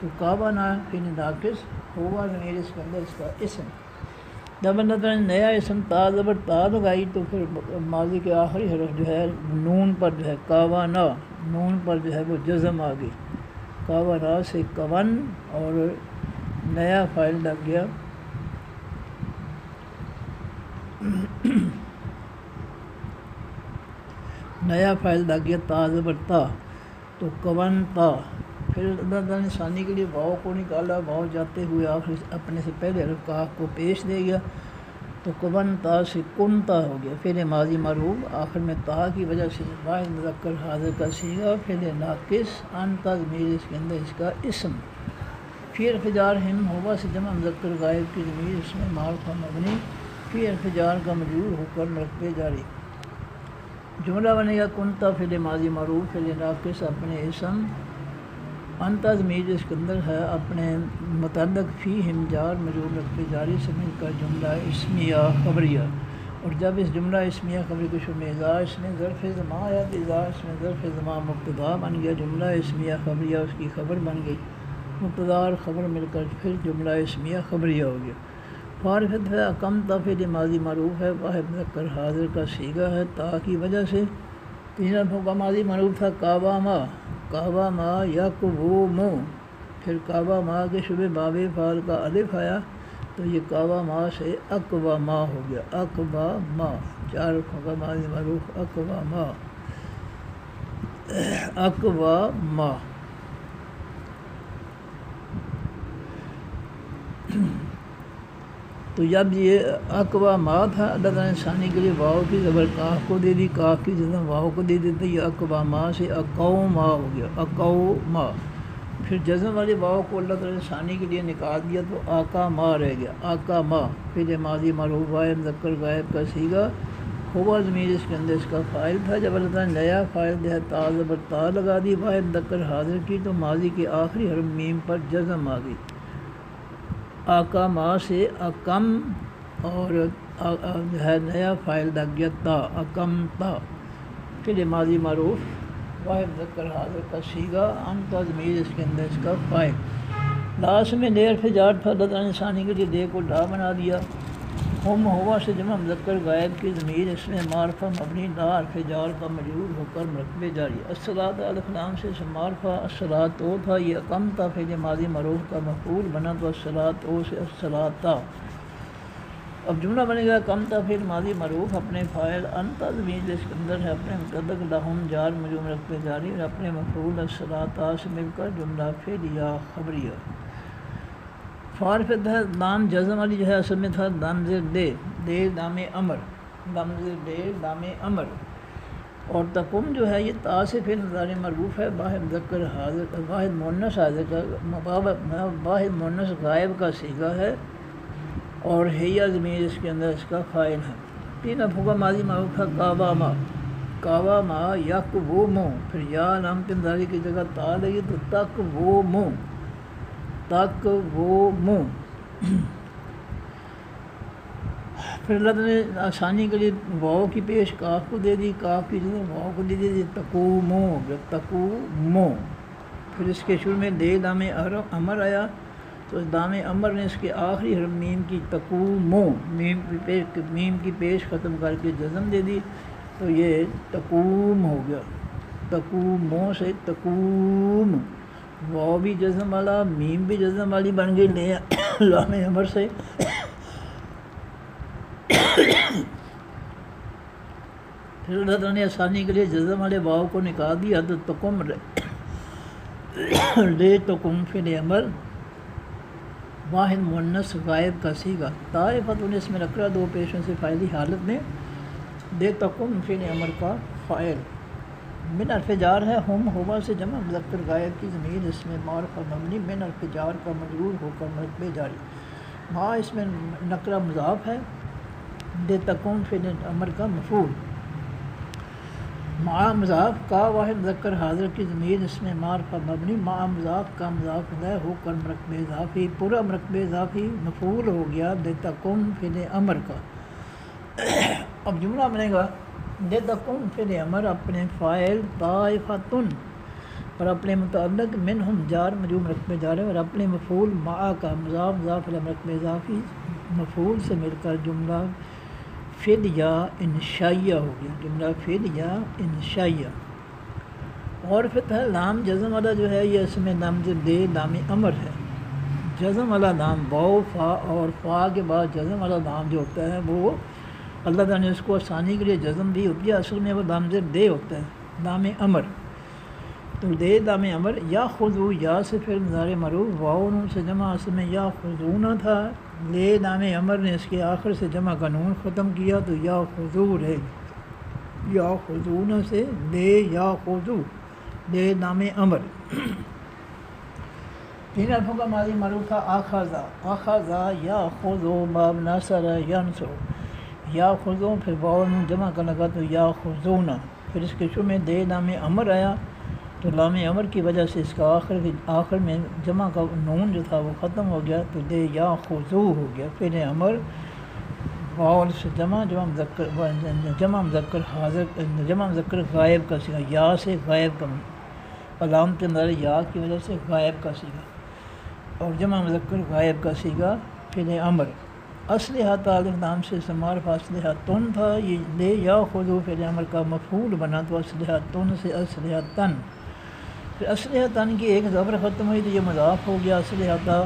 تو کاوانا فعل ناقص، ہوا ضمیر اس کے اندر اس کا اسم۔ جب نیا اسم تا زبر تا لگائی تو پھر ماضی کے آخری حرف جو ہے نون پر جو ہے کاوانا، نون پر جو ہے وہ جزم آ گئی، کاوانا سے کون، اور نیا فاعل لگ گیا نیا فاعل لگ گیا تا زبر تا، تو کون تا۔ پھر اللہ نے ثانی کے لیے واؤ کو نکالا، واؤ جاتے ہوئے آخر اپنے سے پہلے حرف کاف کو پیش دے گیا، تو کون تا سے کن تا ہو گیا، فعل ماضی معروف آخر میں تا کی وجہ سے واحد مذکر حاضر کا صیغہ، فعل ناقص انت ضمیر اس کے اندر اس کا اسم۔ فی ارفجار ہم ہوا سے جمع مذکر غائب کی ضمیر اس میں معرفہ مبنی، فی ارفجار کا مجرور ہو کر مرکب جاری۔ جملہ بنے گا کنتا فعل ماضی معروف فعل ناقص اپنے اسم، انت ضمیر اس کے اندر ہے اپنے متعلق فی ہم جار مجرور مرکب جاری سے مل کر جملہ اسمیہ خبریہ، اور جب اس جملہ اسمیہ خبری کے شروع میں اذا اس میں ظرف زمان آیا تو اذا اس میں ظرف زمان مبتدا بن گیا، جملہ اسمیہ خبریہ اس کی خبر بن گئی، مبتدا اور خبر مل کر پھر جملہ اسمیہ خبریہ ہو گیا۔ فارفت ہے اقمتا فعل ماضی معروف ہے، واحد مذکر حاضر کا صیغہ ہے، تا کی وجہ سے۔ تین حرفوں کا ماضی معروف تھا کاواما، کاواما یقومو، پھر کاواما کے شبہ باب فعل کا الف آیا تو یہ کاواما سے اقواما ہو گیا، اقواما، چار حرفوں کا ماضی معروف اقواما، اقواما۔ تو جب یہ اقواما تھا اللہ تعالیٰ نے ثانی کے لیے واؤ کی زبر کاف کو دے دی، کاف کی جزم واؤ کو دے دیتے، یہ اقواما سے اقوما ہو گیا، اقوما۔ پھر جزم والی واؤ کو اللہ تعالیٰ نے ثانی کے لیے نکال دیا تو آقا ما رہ گیا، آقا ما، فعل ماضی معروف واحد مذکر غائب کا صیغہ، ہوا ضمیر اس کے اندر اس کا فاعل تھا، جب اللہ تعالیٰ نے نیا فاعل جو ہے تا زبر تا لگا دی واحد مذکر حاضر کی تو ماضی کے آخری حرف میم پر جزم آ گئی، آقا ما سے اقم، اور جو ہے نیا فاعل لگ گیا تا، اقم تا، فعل ماضی معروف واحد مذکر حاضر کا صیغہ، انت ضمیر اس کے اندر اس کا فاعل۔ لاس میں لے حرف جار تھا، اللہ تعالیٰ نے ثانی کے لیے لے کو لا بنا دیا، ہم ہوا سے جمع مذکر غائب کی ضمیر اس میں معرفہ مبنی، لا حرف جار کا مجرور ہو کر مرکب جاری، الصلاۃ الف لام سے معرفہ، الصلاۃ او تھا، یہ اقمتا فعل ماضی معروف کا مفعول بنا تو الصلاۃ او سے الصلاۃ۔ اب جملہ بنے گا اقمتا فعل ماضی معروف اپنے فاعل انت ضمیر اس کے اندر ہے اپنے متعلق لہم جار مجرور مرکب جاری، اور اپنے مفعول الصلاۃ سے مل کر جملہ فعلیہ خبریہ۔ فارفت ہے لام جزم والی جو ہے اصل میں تھا لام زیر دے، دے لام امر، لام زیر دے لام امر، اور تقم جو ہے یہ تا سے فعل مضارع مرفوع ہے، واحد مذکر حاضر، واحد مؤنث حاضر کا، واحد مؤنث غائب کا صیغہ ہے، اور ہیا ضمیر اس کے اندر اس کا فاعل ہے۔ تین افعال کا ماضی معروف ہے کعبہ کعبہ ما یک وہ مو، پھر یا نام تمداری کی جگہ تا لگی تو تک وہ مو تک وہ مو۔ پھر اللہ نے آسانی کے لیے واؤ کی پیش کاف کو دے دی، کاف کی جگہ واؤ کو دے دی تقومو تقومو۔ پھر اس کے شروع میں دے دام امر آیا تو اس دام امر نے اس کے آخری حرف میم کی تقومو میم کی پیش ختم کر کے جزم دے دی تو یہ تقوم ہو گیا۔ تقومو سے تقوم، واؤ بھی جزم والا میم بھی جزم والی بن گئی لے لام امر سے۔ پھر اللہ تعالیٰ نے آسانی کے لیے جزم والے واؤ کو نکال دیا تو تقم لے تقم فعل امر واحد مؤنث غائب کا صیغہ طائفۃ اس میں نکرہ دو پیشوں سے فاعلی حالت میں دے تقم فعل امر کا فاعل من حرف جار ہے ہم ہوا سے جمع مذکر غائب کی ضمیر اس میں معرفہ مبنی من حرف جار کا مجرور ہو کر مرتبہ جاری ما اس میں نکرہ مضاف ہے دے تقم فعل امر کا مفعول مع مضاف کا واحد مذکر حاضر کی ضمیر اس میں معرفہ مبنی مع مضاف کا مضاف الیہ ہو کر مرکب اضافی پورا مرکب اضافی مفعول ہو گیا دے تقم فعل امر کا۔ اب جملہ بنے گا دے تقم فعل امر اپنے فاعل طائفتن اور اپنے متعلق منہم جار مجرور مرکب جار اور اپنے مفعول مع کا مضاف مضاف الیہ مرکب اضافی مفعول سے مل کر جملہ فعل یا انشائیہ ہو گیا، جملہ فعل یا انشائیہ۔ اور پھر ہے لام جزم والا جو ہے یہ اس میں لمز دے لام امر ہے، جزم والا لام واو فا اور فا کے بعد جزم والا لام جو ہوتا ہے وہ اللہ تعالیٰ نے اس کو آسانی کے لیے جزم دی ہوتی ہے، اصل میں وہ لمز دے ہوتا ہے لام امر۔ تو دے لام امر یا خذو یا سے پھر مضارع معروف واو نون سے جمع اصل میں یا خذونا تھا، لے لام امر نے اس کے آخر سے جمع کا نون ختم کیا تو یا خذو رہے گی، یا خذونا سے لے یا خذو لے لام امر۔ تین حرفوں کا ماضی معروف تھا آخذا آخذا یا خذو باب ناصر ینصر یا خذو پھر واو نون جمع کا لگا تو یا خذونا، پھر اس کے شروع میں دے لام امر آیا تو لام امر کی وجہ سے اس کا آخر میں جمع کا نون جو تھا وہ ختم ہو گیا تو دے یا خذو ہو گیا فعل امر واو سے جمع مذکر حاضر جمع مذکر غائب کا صیغہ یا سے غائب کا علامت نظر یا کی وجہ سے غائب کا صیغہ اور جمع مذکر غائب کا صیغہ فعل امر۔ اسلحہ الف نام سے استعمال اسلحہ تن تھا، یہ لے یا خذو فعل امر کا مفعول بنا تو اسلحہ تن سے اسلحہ تن، پھر اسلحہ تن کی ایک زبر ختم ہوئی تو یہ مضاف ہو گیا اسلحہ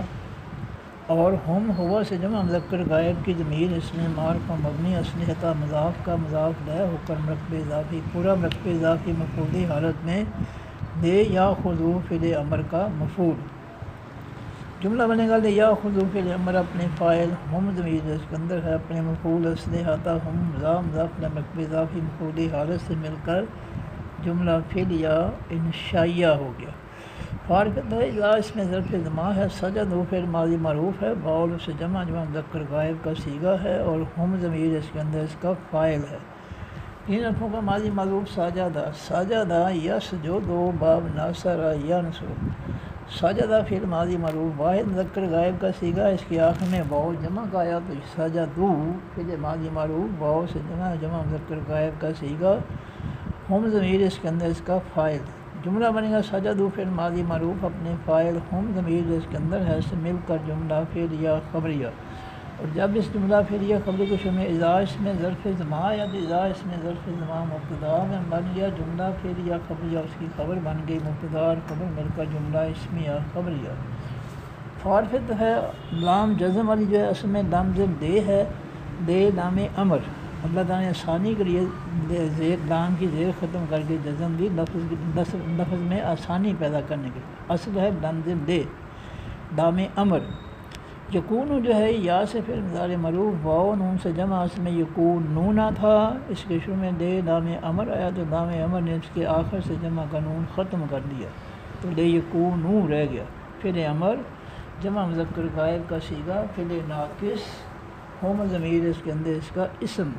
اور ہم ہوا سے جمع مذکر غائب کی ضمیر اس میں معرفہ مبنی اسلحہ مضاف کا مضاف لے ہو کر مرکب اضافی پورا مرکب اضافی مفعولی حالت میں دے یا خذو فعل امر کا مفعول۔ جملہ بنے گا لے یا خذو فعل امر اپنے فاعل ہم ضمیر اس کے اندر ہے اپنے مفعول اسلحہ ہم مضاف مرکب اضافی مفعولی حالت سے مل کر جملہ فعل یا انشائیہ ہو گیا۔ فارغ ہے یا اس میں ظرف زما ہے سجد ہو فعل ماضی معروف ہے باول سے جمع مذکر غائب کا صیغہ ہے اور ہم ضمیر اس کے اندر اس کا فاعل ہے۔ تین حرفوں کا ماضی معروف ساجدہ ساجدہ یسجدو باب ناصر ینصر ساجدہ فعل ماضی معروف واحد مذکر غائب کا صیغہ اس کے آخر میں واو جمع کا آیا تو سجدو فعل ماضی معروف واو سے جمع مذکر غائب کا صیغہ ہم ضمیر اس کے اندر اس کا فاعل۔ جملہ بنے گا سجدو فعل ماضی معروف اپنے فاعل ہم ضمیر اس کے اندر ہے سے مل کر جملہ فعلیہ خبریہ اور جب اس جملہ فعلیہ خبری کو شروع میں اذا اس میں ظرف زما یا اذا اس میں ظرف زما مبتدا میں بن گیا جملہ فعلیہ خبریہ اس کی خبر بن گئی مبتدا اور خبر مل کر جملہ اسمیہ خبریہ۔ فارفت ہے لام جزم والی جو ہے اصل میں لام دے ہے دے لام امر اللہ تعالیٰ نے آسانی کے لیے لام کی زیر ختم کر کے جزم دی لفظ میں آسانی پیدا کرنے کے لیے اصل ہے لام دے لام امر۔ یکون جو ہے یا سے پھر مضارع معروف واو نون سے جمع اس میں یکون نونا تھا اس کے شروع میں دے لام امر آیا تو لام امر نے اس کے آخر سے جمع کا نون ختم کر دیا تو لے یکونو رہ گیا۔ فعل امر جمع مذکر غائب کا صیغہ فعل ناقص ہوم ضمیر اس کے اندر اس کا اسم۔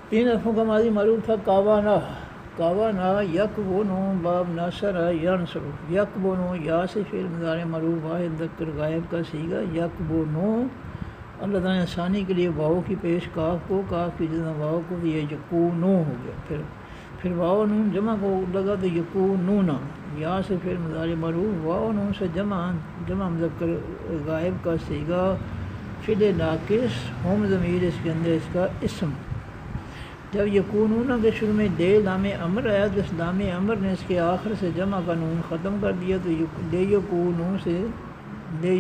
3 حرفوں کا ماضی معروف تھا کاوانا، کاوانا یکبونو باب ناصر ینصر، یکبونو یا سے فعل مضارع معروف واحد مذکر غائب کا صیغہ یکبونو، اللہ تعالیٰ نے ثانی کے لیے واؤ کی پیش کاف کو، کاف کی جزم واؤ کو، یہ یکونو ہو گیا، پھر واؤ نون جمع کو لگا تو یکونونا، یا سے فعل مضارع معروف واؤ نون سے جمع مذکر غائب کا صیغہ فعل ناقص ہوم ضمیر اس کے اندر اس کا اسم۔ جب یکونونا کے شروع میں دے لام امر آیا تو اس لام امر نے اس کے آخر سے جمع کا نون ختم کر دیا، تو دے یکونو سے دے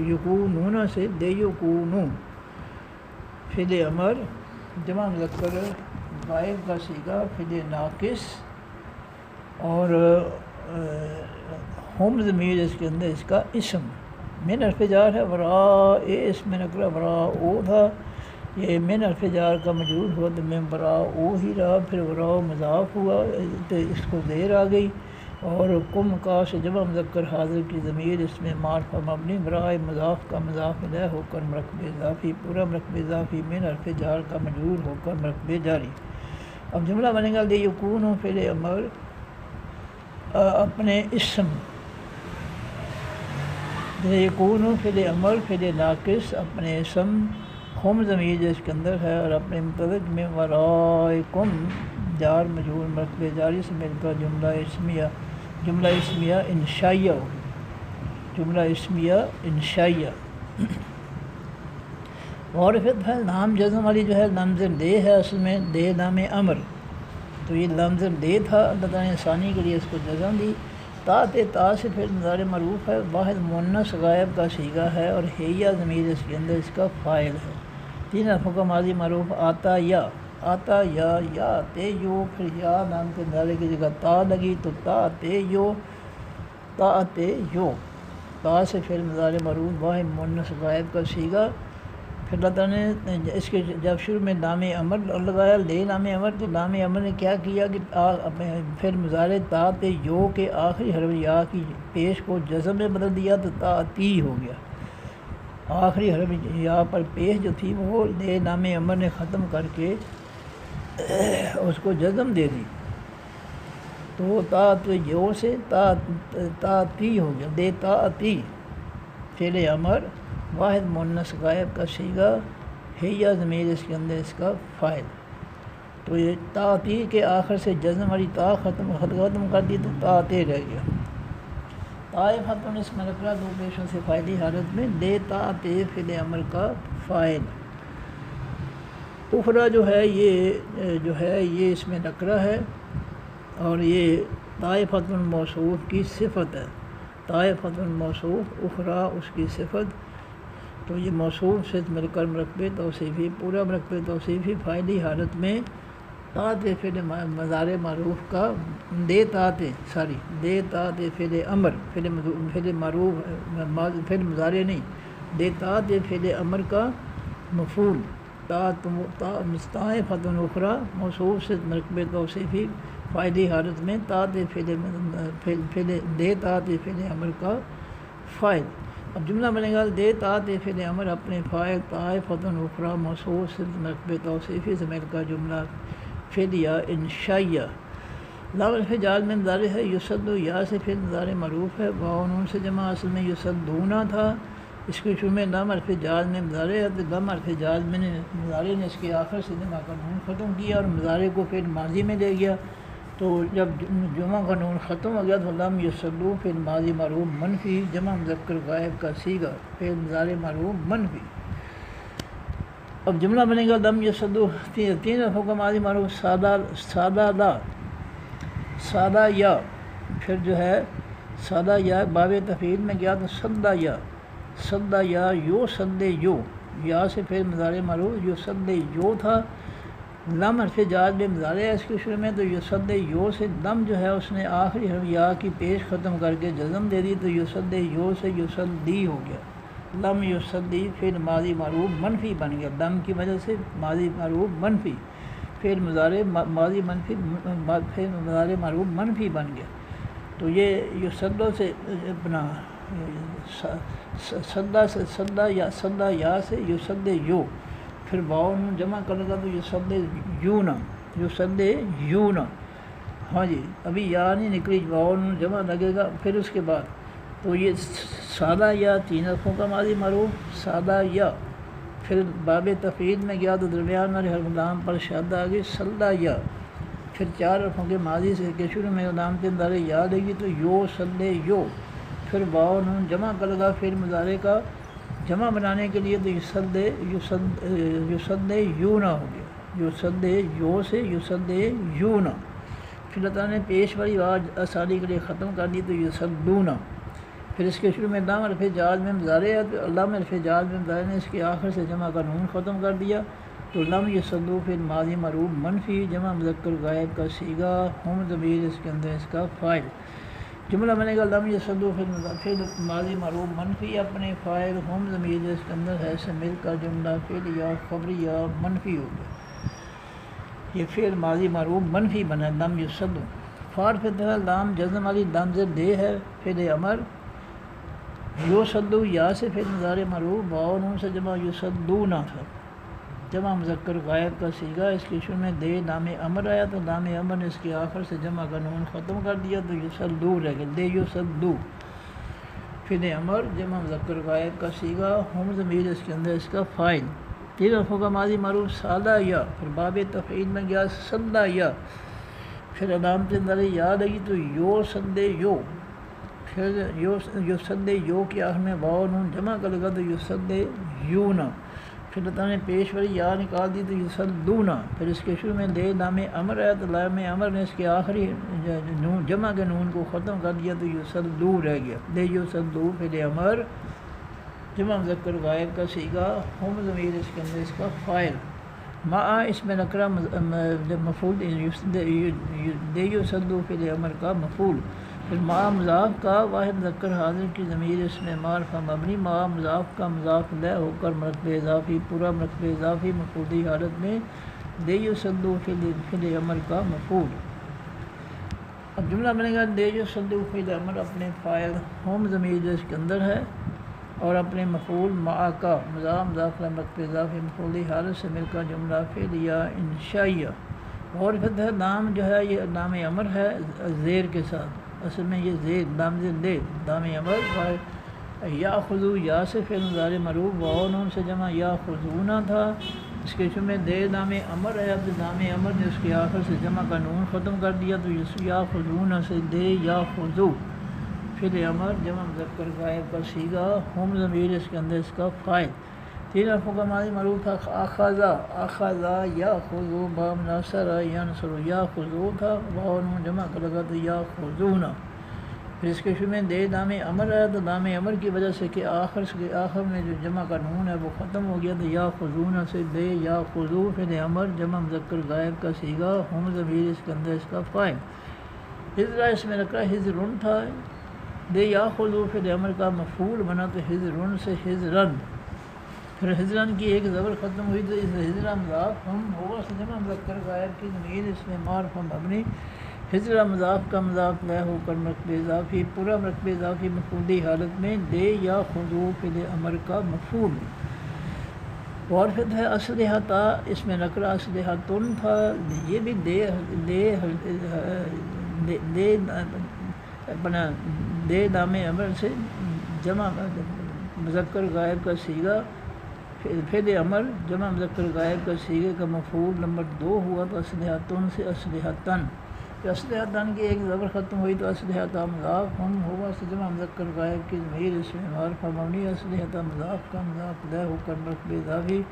یکونونا سے دے یکونو فعل امر جمع مذکر غائب کا صیغہ فعل ناقص اور ہوم ضمیر اس کے اندر اس کا اسم۔ من حرف جار ہے ورا، اس میں نکرہ ورا او تھا، یہ من حرف جار کا مجرور ہوا تو میں برا او ہی رہا، پھر ورا مضاف ہوا تو اس کو زیر آ گئی، اور کم کا سے جمع مذکر حاضر کی ضمیر اس میں معرفہ مبنی برائے مضاف کا مضاف الیہ ہو کر مرکب اضافی، پورا مرکب اضافی من حرف جار کا مجرور ہو کر مرکب جاری۔ اب جملہ بنے گا دے یکون فعل امر اپنے اسم، دے یکون فعل امر فعل ناقص اپنے اسم، ہم ضمیر جس کے اندر ہے، اور اپنے متعلق میں ورائکم جار مجرور مرکب جاری سے مل کر جملہ اسمیہ انشائیہ ہو، جملہ اسمیہ انشائیہ۔ معرفت ہے نام جزم والی جو ہے لمز دے ہے، اصل میں دے نام امر، تو یہ لمز دے تھا، اللہ تعالیٰ نے ثانی کے لیے اس کو جزم دی۔ تا سے فعل مضارع معروف ہے، واحد مؤنث غائب کا صیغہ ہے، اور ہیہ ضمیر اس کے اندر اس کا فاعل ہے۔ 3 حرفوں کا ماضی معروف آتا یا، آتا یا تے یو، پھر یا نام کے مضارع کی جگہ تا لگی تو تا تے یو، تا تے یو، تا سے فعل مضارع معروف واحد مؤنث غائب کا صیغہ۔ پھر اللہ تعالیٰ نے اس کے جب شروع میں لام امر لگایا، لے لام امر، تو لام امر نے کیا کیا کہ پھر مضارع تا تے یو کے آخری حرف یا کی پیش کو جزم میں بدل دیا تو تا تی ہو گیا، آخری حرف یا پر پیش جو تھی وہ لے لام امر نے ختم کر کے اس کو جزم دے دی، تو تا تے یو سے تا تی ہو گیا، دے تا تی فعل امر واحد مؤنث غائب کا صیغہ، ہیہ ضمیر اس کے اندر اس کا فاعل، تو یہ تا تی کے آخر سے جزم والی تا ختم کر دی تو تا تے رہ گیا۔ طائف ختم اس میں نکرہ دو پیشوں سے فاعلی حالت میں، دے تا تے فعل امر کا فاعل۔ اخرى جو ہے یہ اس میں نکرہ ہے، اور یہ طائفۃ الموصوف کی صفت ہے، طائفۃ الموصوف اخرى اس کی صفت، تو یہ موصوف سے مل کر مرکب توصیفی، پورا مرکب توصیفی فاعلی حالت میں تا تے فعل مضارع معروف کا دے تا تے فعل امر، فعل معروف فعل مضارع نہیں، دے تا تے فعل امر کا مفعول، طائفۃ اخرى موصوف سے مرکب توصیفی فاعلی حالت میں تا تے دے تا تے فعل امر کا فاعل۔ اب جملہ بنے گا دے تا تے فعل امر اپنے فاعل طائفۃ اخرى موصوف سے مرکب توصیفی سے مل کر جملہ فعلیہ انشائیہ۔ لام حرف جار میں مضارع ہے، یصد یا سے فعل مضارع معروف ہے، واو نون سے جمع اصل میں یصدونا تھا، اس کے شروع میں لام حرف جار میں مضارع ہے، تو لام حرف جار میں مضارع نے اس کے آخر سے جمع کا نون ختم کیا اور مضارع کو فعل ماضی میں لے گیا، تو جب جمع کا نون ختم ہو گیا تو لم یصدو فعل ماضی معروف منفی جمع مذکر غائب کا صیغہ فعل مضارع معروف منفی۔ اب جملہ بنے گا لم یصدو 3 حرفوں کا ماضی معروف سادہ یا، پھر جو ہے سادہ یا باب تفعیل میں گیا تو سدا یا یو سدے یو، یا سے فعل مضارع معروف یو سدے یو تھا، لم حرف جار میں مضارع ہے اس کے شروع میں، تو یصد یو سے لم جو ہے اس نے آخری حرف یا کی پیش ختم کر کے جزم دے دی، تو یصد یو سے یصدی ہو گیا، لم یصدی فعل ماضی معروف منفی بن گیا، لم کی وجہ سے ماضی معروف منفی، فعل مضارع ماضی منفی فعل مضارع معروف منفی بن گیا، تو یہ یصدو سے اپنا سدا یا سے یسد یو، پھر واؤ نون جمع کرنے کا تو یسد یونا، یسد یونا. ہاں جی ابھی یا نہیں نکلی، واؤ نون جمع لگے گا. پھر اس کے بعد تو یہ سادہ یا 3 حرفوں کا ماضی معروف سادہ یا. پھر باب تفعیل میں گیا تو درمیان والے حرف لام پر شد آ گئی سلدہ یا. پھر 4 حرفوں کے ماضی سے کے شروع میں علامت مضارع یا لے گی تو یو سلے یو. پھر واؤ نون جمع کر لگا فعل مضارع کا جمع بنانے کے لیے تو یسد یونا ہو گیا، یسد یو سے یسد یونا. پھر اللہ تعالیٰ نے پیش والی آواز آسانی کے لیے ختم کر دی تو یسدونا. پھر اس کے شروع میں لام حرف جاز میں مضارع ہے تو علامہ حرف جاز میں مضارع نے اس کے آخر سے جمع کا نون ختم کر دیا تو لم یسدو پھر ماضی معروف منفی جمع مذکر غائب کا صیغہ ہم ضمیر اس کے اندر اس کا فاعل. جملہ بنے گا لم یسدو پھر ماضی معروف منفی اپنے فاعل ہم ضمیر اس کے اندر ہے سے مل کر جملہ فعل یا خبری یا منفی ہو گیا. یہ فعل ماضی معروف منفی بنا لم یسدو. فار فتح لام جزم والی لام زد دے ہے. فعل امر یو سدو یا سے فعل مضارع معروف واؤ نون سے جمع یسدونا تھا جمع مذکر غائب کا صیغہ. اس کے شروع میں دے لام امر آیا تو لام امر نے اس کے آخر سے جمع کا نون ختم کر دیا تو یسدو رہ گیا دے یسدو. فعل امر جمع مذکر غائب کا صیغہ ہم ضمیر اس کے اندر اس کا فاعل. 3 حرفوں کا ماضی معروف سادہ یا. پھر باب تفعیل میں گیا سدا یا. پھر علامت مضارع یا لگی تو یو سد یو. پھر یسد یو کے آخر میں واؤ نون جمع کر لگا تو یسد یونا. پھر اللہ تعالیٰ نے پیش والی یا نکال دی تو یسدونا. پھر اس کے شروع میں دے لام امر آیا تو لام امر نے اس کے آخری نون جمع کے نون کو ختم کر دیا تو یسدو رہ گیا دے یسدو. پھر امر جمع مذکر غائب کا صیغہ ہم ضمیر اس کے اندر اس کا فاعل. ما اس میں نکرہ مفعول دے یسدو فعل امر کا مفعول. پھر ما مضاف کا واحد مذکر حاضر کی ضمیر اس میں معرفہ مبنی. ما مضاف کا مضاف لے ہو کر مرتبہ اضافی پورا مرتبہ اضافی مفعولی حالت میں دے یسدو فعل امر کا مفعول. اب جملہ بنے گا دے یسدو فعل امر اپنے فاعل ہم ضمیر اس کے اندر ہے اور اپنے مفعول ما کا مضاف مرتبہ اضافی مفعولی حالت سے مل کر جملہ فعلیہ انشائیہ. اور پھر نام جو ہے یہ نام امر ہے زیر کے ساتھ. اصل میں یہ زیر لام دے نام امر یا خذو یا سے فعل مضارع معروف واؤ نون سے جمع یا خذونا تھا. اس کے شروع میں دے نام امر ہے. اب نام امر نے اس کے آخر سے جمع کا نون ختم کر دیا تو یا خذونا سے دے یا خذو. فعل امر جمع مذکر غائب کا صیغہ ہم ضمیر اس کے اندر اس کا فاعل. 3 حرفوں کا ماضی معروف تھا اخذا اخذا یا خذو باب ناصر ینصر یا خذو تھا واؤ نون جمع کر لگا تو یا خذونا. پھر اس کے شروع میں دے لام امر آیا تو لام امر کی وجہ سے کہ آخر میں جو جمع کا نون ہے وہ ختم ہو گیا تو یا خذونا سے دے یا خذو. فعل امر جمع مذکر غائب کا صیغہ ہم ضمیر اس کے اندر اس کا فاعل. حجرہ اس میں نکرہ حجرن تھا دے یا خذو فعل امر کا مفعول بنا تو حجرن سے حجرن. پھر حجرن کی ایک زبر ختم ہوئی تو اس حجرہ مضاف ہم ہوگا سے جمع مذکر غائب کی ضمیر اس میں معرفہ مبنی. حجرہ مضاف کا مضاف لے ہو کر مرتبہ اضافی پورا مرتبہ اضافی مفعولی حالت میں دے یا خذو فعل امر کا مفعول. اور پھر ہے اسلحہ تا اس میں نکرہ اسلحہ تن تھا. یہ بھی دے نام امر سے جمع مذکر غائب کا صیغہ فعل امر جمع مذکر غائب کا صیغے کا مفعول نمبر 2 ہوا تو اسلحہ تن سے اسلحہ تن. اسلحہ تن کی ایک زبر ختم ہوئی تو اسلحہ تا مضاف ہم ہوا سے جمع مذکر غائب کی ضمیر اس میں معرفہ مبنی. اسلحہ تا مضاف کا مضاف لے ہو کر مرتبہ اضافی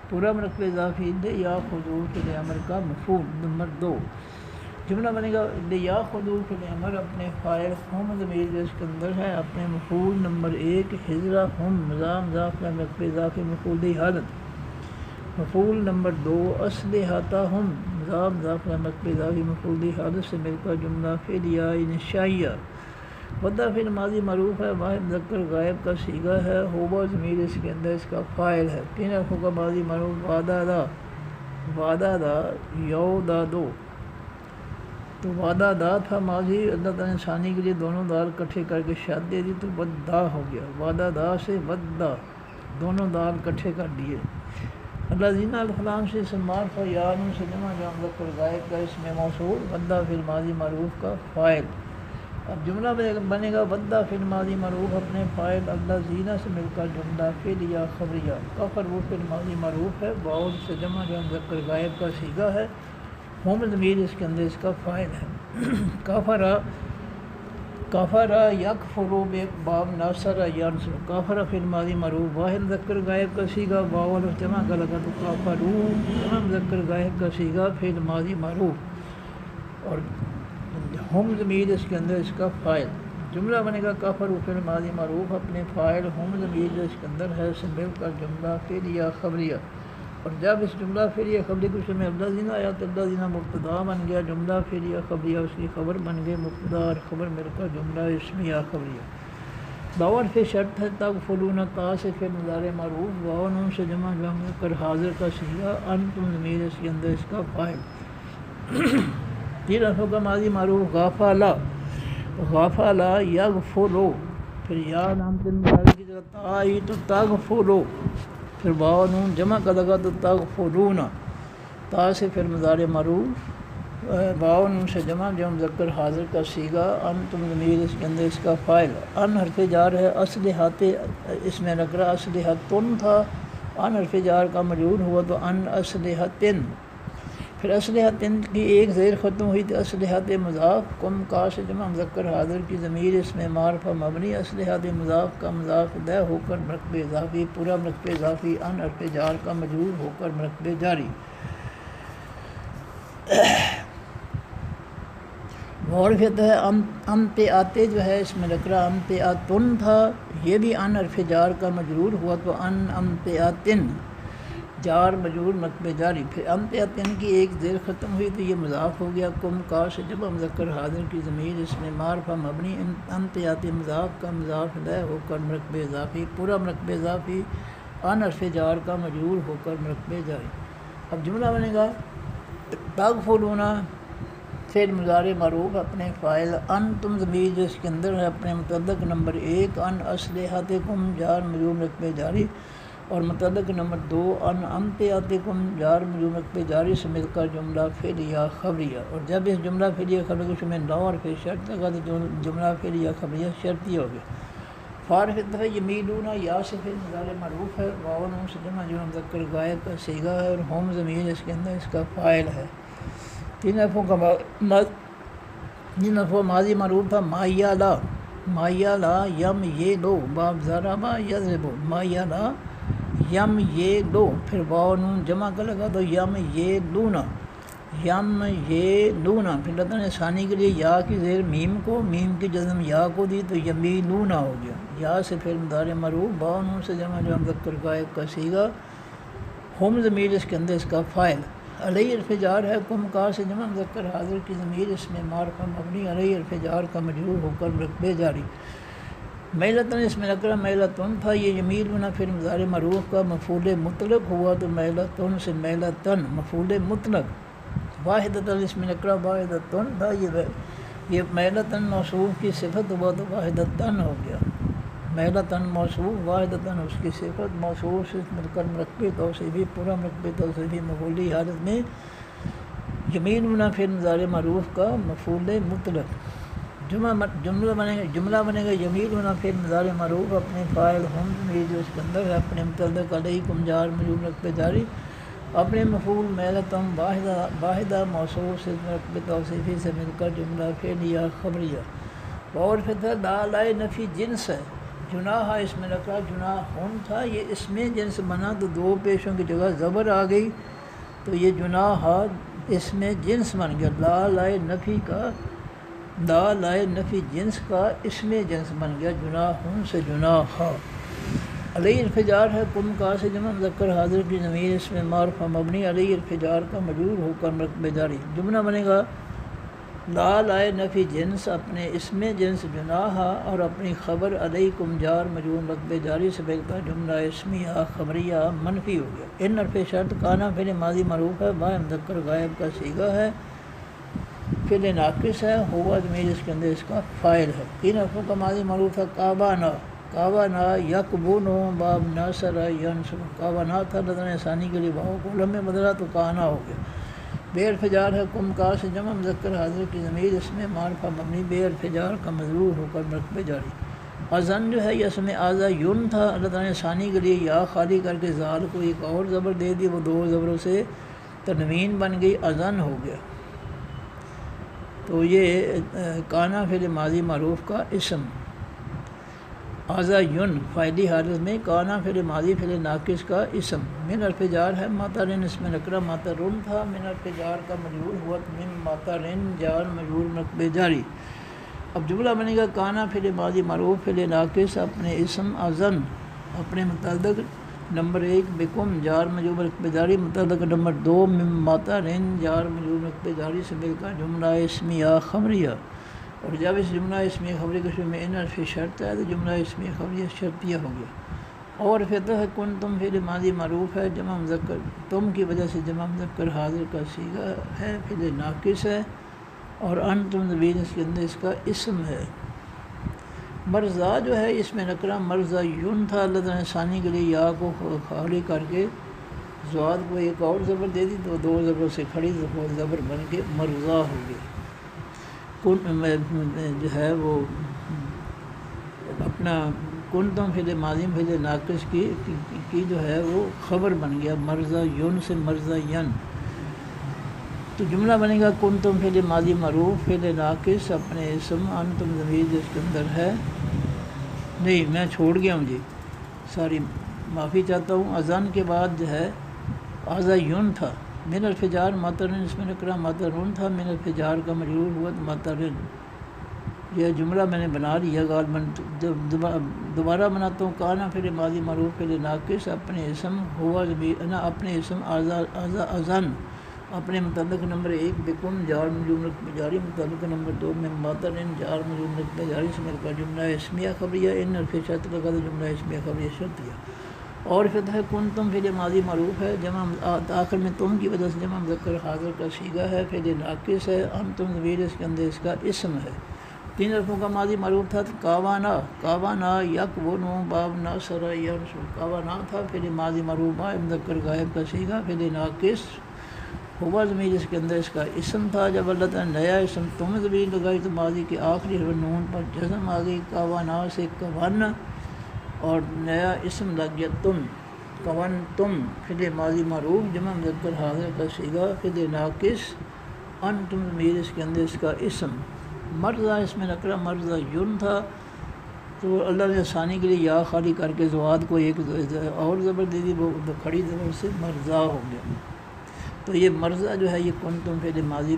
پورا مرتبہ اضافی دے یا خذو فعل امر کا مفعول نمبر 2. جملہ بنے گا دے یا خذو فعل امر اپنے فاعل ہم ضمیر اس کے اندر ہے اپنے مفعول نمبر 1 حجرہ ہم مضاف مرتبہ اضافی مفعولی حالت. مفعول نمبر 2 اسلحہ تا ہم مضاف مرتبہ اضافی مفعولی حالت سے مل کر جملہ فعلیہ انشائیہ. ودا فعل ماضی معروف ہے واحد مذکر غائب کا صیغہ ہے ہوبا ضمیر اس کے اندر اس کا فاعل ہے. 3 حرفوں کا ماضی معروف وعدہ دا یو دا دو. تو وعدہ دا تھا ماضی، اللہ تعالیٰ نے ثانی کے لیے دونوں دال کٹھے کر کے شاد دے دی تو ودا ہو گیا، وعدہ دا سے ودا، دونوں دال کٹھے کر دیے۔ اللہ زینہ الفلام سے سمار فیان سے جمع جو مذکر غائب کا اس میں موصول، ودا فی الماضی معروف کا فاعل۔ اب جملہ بنے گا ودا فی الماضی معروف اپنے فاعل اللہ زینہ سے مل کر جملہ فعل یا خبریہ، کفر وہ فی الماضی معروف ہے، واو سے جمع جو مذکر غائب کا صیغہ ہے، ہم ضمیر اس کے اندر اس کا فاعل ہے۔ کفرا یکفرو باب ناصر ینصر، کفر فی الماضی معروف واحد مذکر غائب کا صیغہ، واو الف جمع کا لگا تو کفرو جمع مذکر غائب کا صیغہ فی الماضی معروف، اور ہم ضمیر اس کے اندر اس کا فاعل۔ جملہ بنے گا کفر فی الماضی معروف اپنے فاعل ہم ضمیر جو اس کے اندر ہے سے مل کر جملہ فعل یا خبریہ، اور جب اس جملہ فعل یا خبریہ کو اس میں اللہ زینہ آیا تو اللہ زینہ مبتدا بن گیا، جملہ فعل یا خبریہ اس کی خبر بن گئے، مبتدا اور خبر مل کر جملہ اسم یا خبریہ۔ باور پھر شرط ہے تغفلون، تا سے پھر مضارع معروف، واو نون سے جمع جو مذکر حاضر کا صیغہ، انتم ضمیر اس کے اندر اس کا فاعل۔ تین حرفوں کا ماضی معروف غافلا، غافلا یغفلو، پھر یا علامت مضارع کی جگہ تا آئی تو تغفلو، پھر واو نون جمع کا لگا تو تغفلون، تا سے پھر مضارع معروف، واو نون سے جمع جو مذکر حاضر کا صیغہ، انتم ضمیر اس کے اندر اس کا فاعل۔ ان حرف جار ہے، اسلحۃ اس میں نکرہ اسلحۃن تھا، ان حرف جار کا مجرور ہوا تو ان اسلحۃن، پھر اسلحۃن کی ایک زیر ختم ہوئی تو اسلحۃ مضاف، کم کا سے جمع مذکر حاضر کی ضمیر اس میں معرفہ مبنی، اسلحۃ مضاف کا مضاف دہ ہو کر مرکب اضافی، پورا مرکب اضافی، ان حرف جار کا مجرور ہو کر مرکب جاری۔ معرفت ہے امتے آتے جو ہے اس میں نکرہ امتے آتن تھا، یہ بھی ان حرف جار کا مجرور ہوا تو ان امتے آتن، جار مجرور مرکب جاری، پھر امتے آتن کی ایک زیر ختم ہوئی تو یہ مضاف ہو گیا، کم کا سے جمع مذکر حاضر کی ضمیر اس میں معرفہ مبنی، امتے آتے مضاف کا مضاف دہ ہو کر مرکب اضافی، پورا مرکب اضافی، ان حرف جار کا مجرور ہو کر مرکب جاری۔ اب جملہ بنے گا تغفلون فعل مضارع معروف اپنے فاعل، انتم ضمیر جو اس کے اندر ہے اپنے متعلق نمبر ایک، ان اسلحتکم جار مجرور مرکب جاری، اور متعلق نمبر دو ان امتیاتکم جار مجرور مرکب جاری سے مل کر جملہ فعل یا خبریہ، اور جب اس جملہ فعل یا خبریہ کو میں نو اور پھر شرط لگا تو جملہ فعل یا خبریہ شرطی ہو گیا۔ فارغ ہے یمیلون، یا سے فعل مضارع معروف ہے، واو نون سے جمع جو مذکر غائب کا صیغہ ہے، اور ہم ضمیر اس کے اندر اس کا فاعل ہے۔ تین حرفوں کا جن حرفوں ماضی معروف تھا مایالا، مایالا یم یہ لو، باب ضربا یضربو، مایالا یم یہ لو، پھر واو نون جمع کا لگا تو یم یہ لونا، یم یہ لونا، پھر اللہ تعالیٰ نے ثانی کے لیے یا کی زیر میم کو، میم کی جزم یا کو دی تو یمیلونا ہو گیا، یا سے پھر مضارع معروف، واو نون سے جمع جو مذکر غائب کا صیغہ، ہم ضمیر اس کے اندر اس کا فاعل۔ علیہ حرف جار ہے، کم کا سے جمع مذکر حاضر کی ضمیر اس میں معرفہ مبنی، علیہ حرف جار کا مجرور ہو کر مرکب جاری۔ میلتن اس میں نکرہ میلتن تھا، یہ یمیلون پھر مضارع معروف کا مفعول مطلق ہوا تو میلتن سے میلتن مفعول مطلق، واحدتن اس میں نکرہ واحدتن تھا، یہ میلتن موصوف کی صفت ہوا تو واحدتن ہو گیا، میلتن موصوف، واحدتن اس کی صفت، موصوف سے مل کر مرکب توصیفی، پورا مرکب توصیفی مفعولی حالت میں، یمیلون پھر مضارع معروف کا مفعول مطلق۔ جملہ بنے گا یمیلون پھر مضارع معروف اپنے فاعل ہم ضمیر جو اس کے اندر ہے اپنے متعلق علیکم جار مجرور مرکب جاری، اپنے مفعول میلتن واحدہ موصوف سے مرکب توصیفی سے مل کر جملہ فعل یا خبریہ۔ اور پھر لا لائے نفی جنس ہے، جناح اس میں رکھا جناحن تھا، یہ اس میں جنس بنا تو دو پیشوں کی جگہ زبر آ گئی تو یہ جناح اس میں جنس بن گیا، لا لائے نفی کا، لا لائے نفی جنس کا اس میں جنس بن گیا، جناحن سے جناح۔ علیہ حرف جار ہے، کم کا سے جمع مذکر حاضر کی ضمیر اس میں معرفہ مبنی، علیہ حرف جار کا مجرور ہو کر مرکب جاری۔ جملہ بنے گا لا لائے نفی جنس اپنے اس میں جنس جناح اور اپنی خبر علیکم جار مجرور مرکب جاری سے مل کر جملہ اسمیہ خبریہ منفی ہو گیا۔ ان حرف شرط کانا فعل ماضی معروف ہے، با مذکر غائب کا صیغہ ہے، فعل ناقص ہے، ہوا ضمیر اس کے اندر اس کا فاعل ہے۔ تین حرفوں کا ماضی معروف ہے کعبانہ، کعبانہ یکبنو باب ناصر ینصر، کعبانہ تھا لدن ثانی کے لیے واو کو لم میں بدلا تو کانا ہو گیا۔ بے حرف جار ہے کم کا سے جمع مذکر حاضر کی ضمیر اس میں معرفہ مبنی بے حرف جار کا مجرور ہو کر مرتبہ جاری۔ اذن جو ہے یہ اس میں آزا یون تھا، اللہ تعالیٰ نے ثانی کے لیے یا خالی کر کے زال کو ایک اور زبر دے دی، وہ دو زبروں سے تنوین بن گئی، اذن ہو گیا۔ تو یہ کانا فعل ماضی معروف کا اسم، آزا یون فاعلی حالت میں، کانا فعل ماضی فعل ناقص کا اسم۔ من حرف جار ہے ماترن اس میں نکرہ ماترن تھا، من حرف جار کا مجرور ہوا من ماترن جار مجرور مرتبہ جاری۔ اب جملہ بنے گا کانا فعل ماضی معروف فعل ناقص اپنے اسم اذن اپنے متعلق نمبر 1 بکم جار مجرور مرتبہ جاری، متعلق نمبر 2 من ماترن جار مجرور مرتبہ جاری سے مل کر جملہ اسمیہ خبریہ۔ اور جب اس جملہ اسمیہ خبریہ کے شروع میں ان حرف شرط ہے تو جملہ اسمیہ خبریہ شرطیہ ہو گیا۔ اور فتح ہے کن تم فعل ماضی معروف ہے جمع مذکر، تم کی وجہ سے جمع مذکر حاضر کا صیغہ ہے، فعل ناقص ہے، اور انتم ضمیر اس کے اندر اس کا اسم ہے۔ مرزا جو ہے اس میں نکرہ مرزا یون تھا، اللہ تعالیٰ نے ثانی کے لیے یا کو خالی کر کے زواد کو ایک اور زبر دے دی تو دو زبروں سے کھڑی زبر بن کے مرزا ہو گئی۔ کن جو ہے وہ اپنا کن تم فعل ماضی فعل ناقص کی جو ہے وہ خبر بن گیا، مرزا یون سے مرزا ین۔ تو جملہ بنے گا کن تم فعل ماضی معروف فعل ناقص اپنے اسم انتم ضمیر جس کے اندر ہے، نہیں میں چھوڑ گیا ہوں جی، سوری معافی چاہتا ہوں۔ اذان کے بعد جو ہے آزا یون تھا، من حرف جار ماترن اس میں نکرہ ماترن تھا، من حرف جار کا مجرور ہوا ماترن۔ یہ جملہ میں نے بنا لیا غالباً، جب دوبارہ بناتا ہوں کانا فعل ماضی معروف فعل ناقص اپنے اسم ہوا ضمیر اپنے اسم آزا اذن اپنے متعلق نمبر 1 بکم جار مجرور مرتبہ جاری، متعلق نمبر 2 میں ماترن جار مجرور مرتبہ جاری سے مل کر جملہ اسمیہ خبریہ ان حرف شرط لگا تو جملہ اسمیہ خبریہ شرطیہ۔ اور فتح کن تم فعل ماضی معروف ہے جمع آخر میں تم کی وجہ سے جمع مذکر حاضر کا صیغہ ہے، فعل ناقص ہے، انتم ضمیر اس کے اندر اس کا اسم ہے۔ تین حرفوں کا ماضی معروف تھا کعبانہ، کعبانہ یکبنو باب ناصر ینصر، کعبانہ تھا فعل ماضی معروف مذکر غائب کا صیغہ، فعل ناقص ہوا ضمیر اس کے اندر اس کا اسم تھا۔ جب اللہ تعالیٰ نے نیا اسم تم ضمیر لگائی تو ماضی کے آخری حرف نون پر جزم آ گئی، کعبانہ سے کون، اور نیا اسم لگ گیا تم، کون تم فعل ماضی معروف جمع مذکر حاضر کا صیغہ، فعل ناقص انتم ضمیر اس کے اندر اس کا اسم۔ مرزا اس میں نکرہ مرزا یون تھا، تو اللہ نے ثانی کے لیے یا خالی کر کے زواد کو ایک اور زبر دے دی، وہ کھڑی زبر سے مرزا ہو گیا۔ تو یہ مرزا جو ہے یہ کن تم فعل ماضی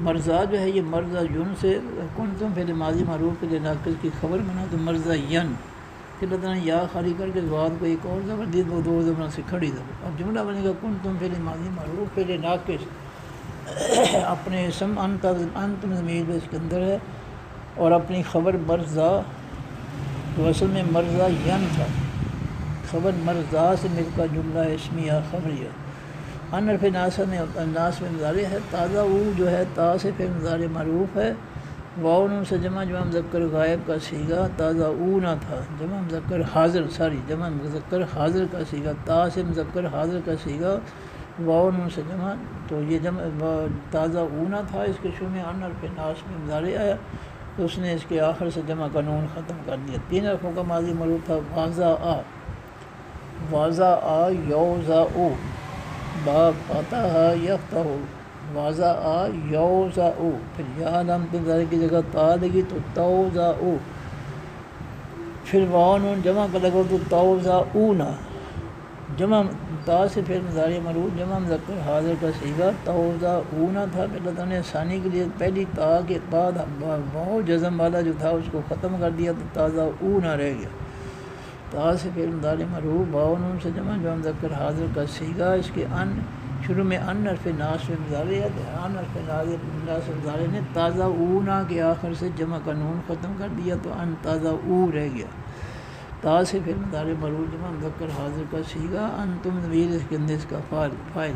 مرزا جو ہے یہ مرزا یون سے کن تم فعل ماضی معروف فعل ناقص کی خبر بنا تو مرزا ین، پھر اللہ تعالیٰ نے یا خالی کر کے زواد کو ایک اور زبر دی تو دو زبروں سے کھڑی زبر۔ اب جملہ بنے گا کن تم فعل ماضی معروف فعل ناقص اپنے اسم انتم ضمیر اس کے اندر ہے، اور اپنی خبر مرزا تو اصل میں مرزا ین تھا، خبر مرزا سے مل کر جملہ اسمیہ خبریہ۔ ان حرف ناصر میں ناس میں مضارع ہے، تازہ او جو ہے تا سے پھر مضارع معروف ہے، واو نون سے جمع مذکر غائب کا صیغہ، تازہ او نہ تھا جمع مذکر حاضر جمع مذکر حاضر کا صیغہ، تا سے مذکر حاضر کا صیغہ، واو نون سے جمع، تو یہ جمع تازہ او نہ تھا، اس کے شروع میں ان حرف ناس میں مضارع آیا تو اس نے اس کے آخر سے جمع کا نون ختم کر دیا۔ تین حرفوں کا ماضی معروف تھا واضع آ یوزع او، با فتح یفتح، واضع آ یوزع او، پھر یا علامت مضارع کی جگہ تا لگی تو توزع او، پھر واو نون جمع کا لگا تو توزع اونا، جمع تا سے پھر مضارع معروف جمع مذکر حاضر کا صیغہ توزع اونا تھا، پھر اللہ تعالیٰ نے ثانی کے لیے پہلی تا کے بعد واو جزم والا جو تھا اس کو ختم کر دیا تو تازہ اونا رہ گیا، تا سے پھر مضارع معروف واو نون سے جمع مذکر حاضر کا صیغہ، اس کے ان شروع میں ان حرف ناس میں مضارع ہے، ان حرف ناس مضارع نے تازہ اونا کے آخر سے جمع کا نون ختم کر دیا تو ان تازہ او رہ گیا، تا سے پھر مضارع معروف جمع مذکر حاضر کا صیغہ، انتم ضمیر اس کے اندر اس کا فاعل،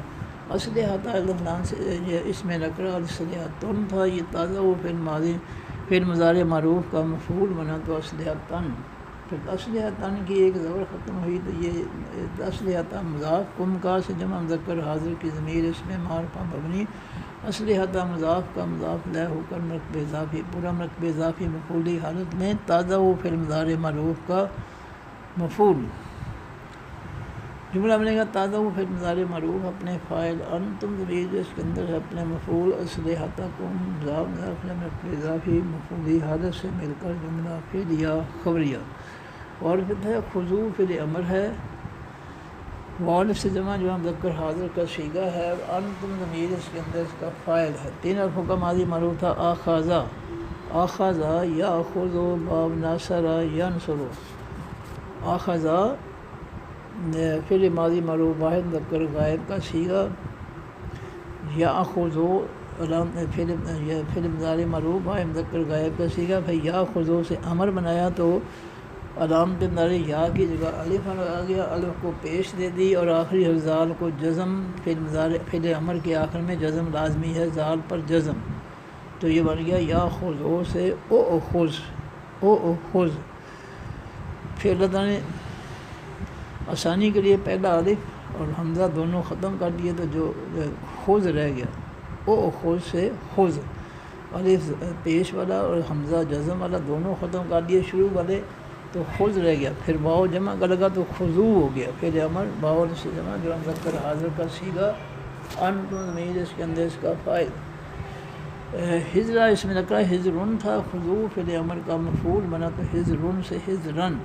اسلحہ لفظان سے یہ اس میں نکرہ اسلحہ تن تھا، یہ تازہ و فعل ماضی فعل مضارع معروف کا مفعول بنا تو اسلحہ تن، پھر اسلحہ تن کی ایک زبر ختم ہوئی تو یہ اسلحہ مضاف کم کا سے جمع مذکر حاضر کی ضمیر اس میں معرفہ مبنی اسلحہ مضاف کا مضاف لے ہو کر مرکب اضافی پورا مرکب اضافی مفعولی حالت میں تازہ و فعل مضارع معروف کا مفعول جملہ بنے گا تازہ و فعل مضارع معروف اپنے فاعل انتم ضمیر جو اس کے اندر ہے اپنے مفعول اسلحہ کم مضاف مرکب اضافی مفعولی حالت سے مل کر جملہ فعلیہ خبریہ اور پھر ہے خضوع فعل امر ہے واو سے جمع جو مذکر حاضر کا صیغہ ہے اور انتم ضمیر اس کے اندر اس کا فاعل ہے تین حرفوں کا ماضی معروف تھا آخذا آخذا یاخذ باب ناصر ینصر آخذا فعل ماضی معروف واحد مذکر غائب کا صیغہ یاخذ فعل مضارع معروف واحد مذکر غائب کا صیغہ پھر یاخذ سے امر بنایا تو علامت مضارع یا کی جگہ الف آ گیا الف کو پیش دے دی اور آخری حرف زال کو جزم فعل امر کے آخر میں جزم لازمی ہے زال پر جزم تو یہ بن گیا یا خذو سے او خذ پھر اللہ تعالیٰ نے آسانی کے لیے پہلا الف اور حمزہ دونوں ختم کر دیے تو جو خذ رہ گیا او خذ سے خذ الف پیش والا اور حمزہ جزم والا دونوں ختم کر دیے شروع والے تو خذ رہ گیا پھر واو جمع کا لگا تو خضوع ہو گیا پھر امر واو سے جمع جو مذکر حاضر کا صیغہ انتم ضمیر اس کے اندر اس کا فاعل ہجرا اس میں نکرہ ہجرن تھا خضوع فعل امر کا مفعول بنا تو ہجرن سے ہجرن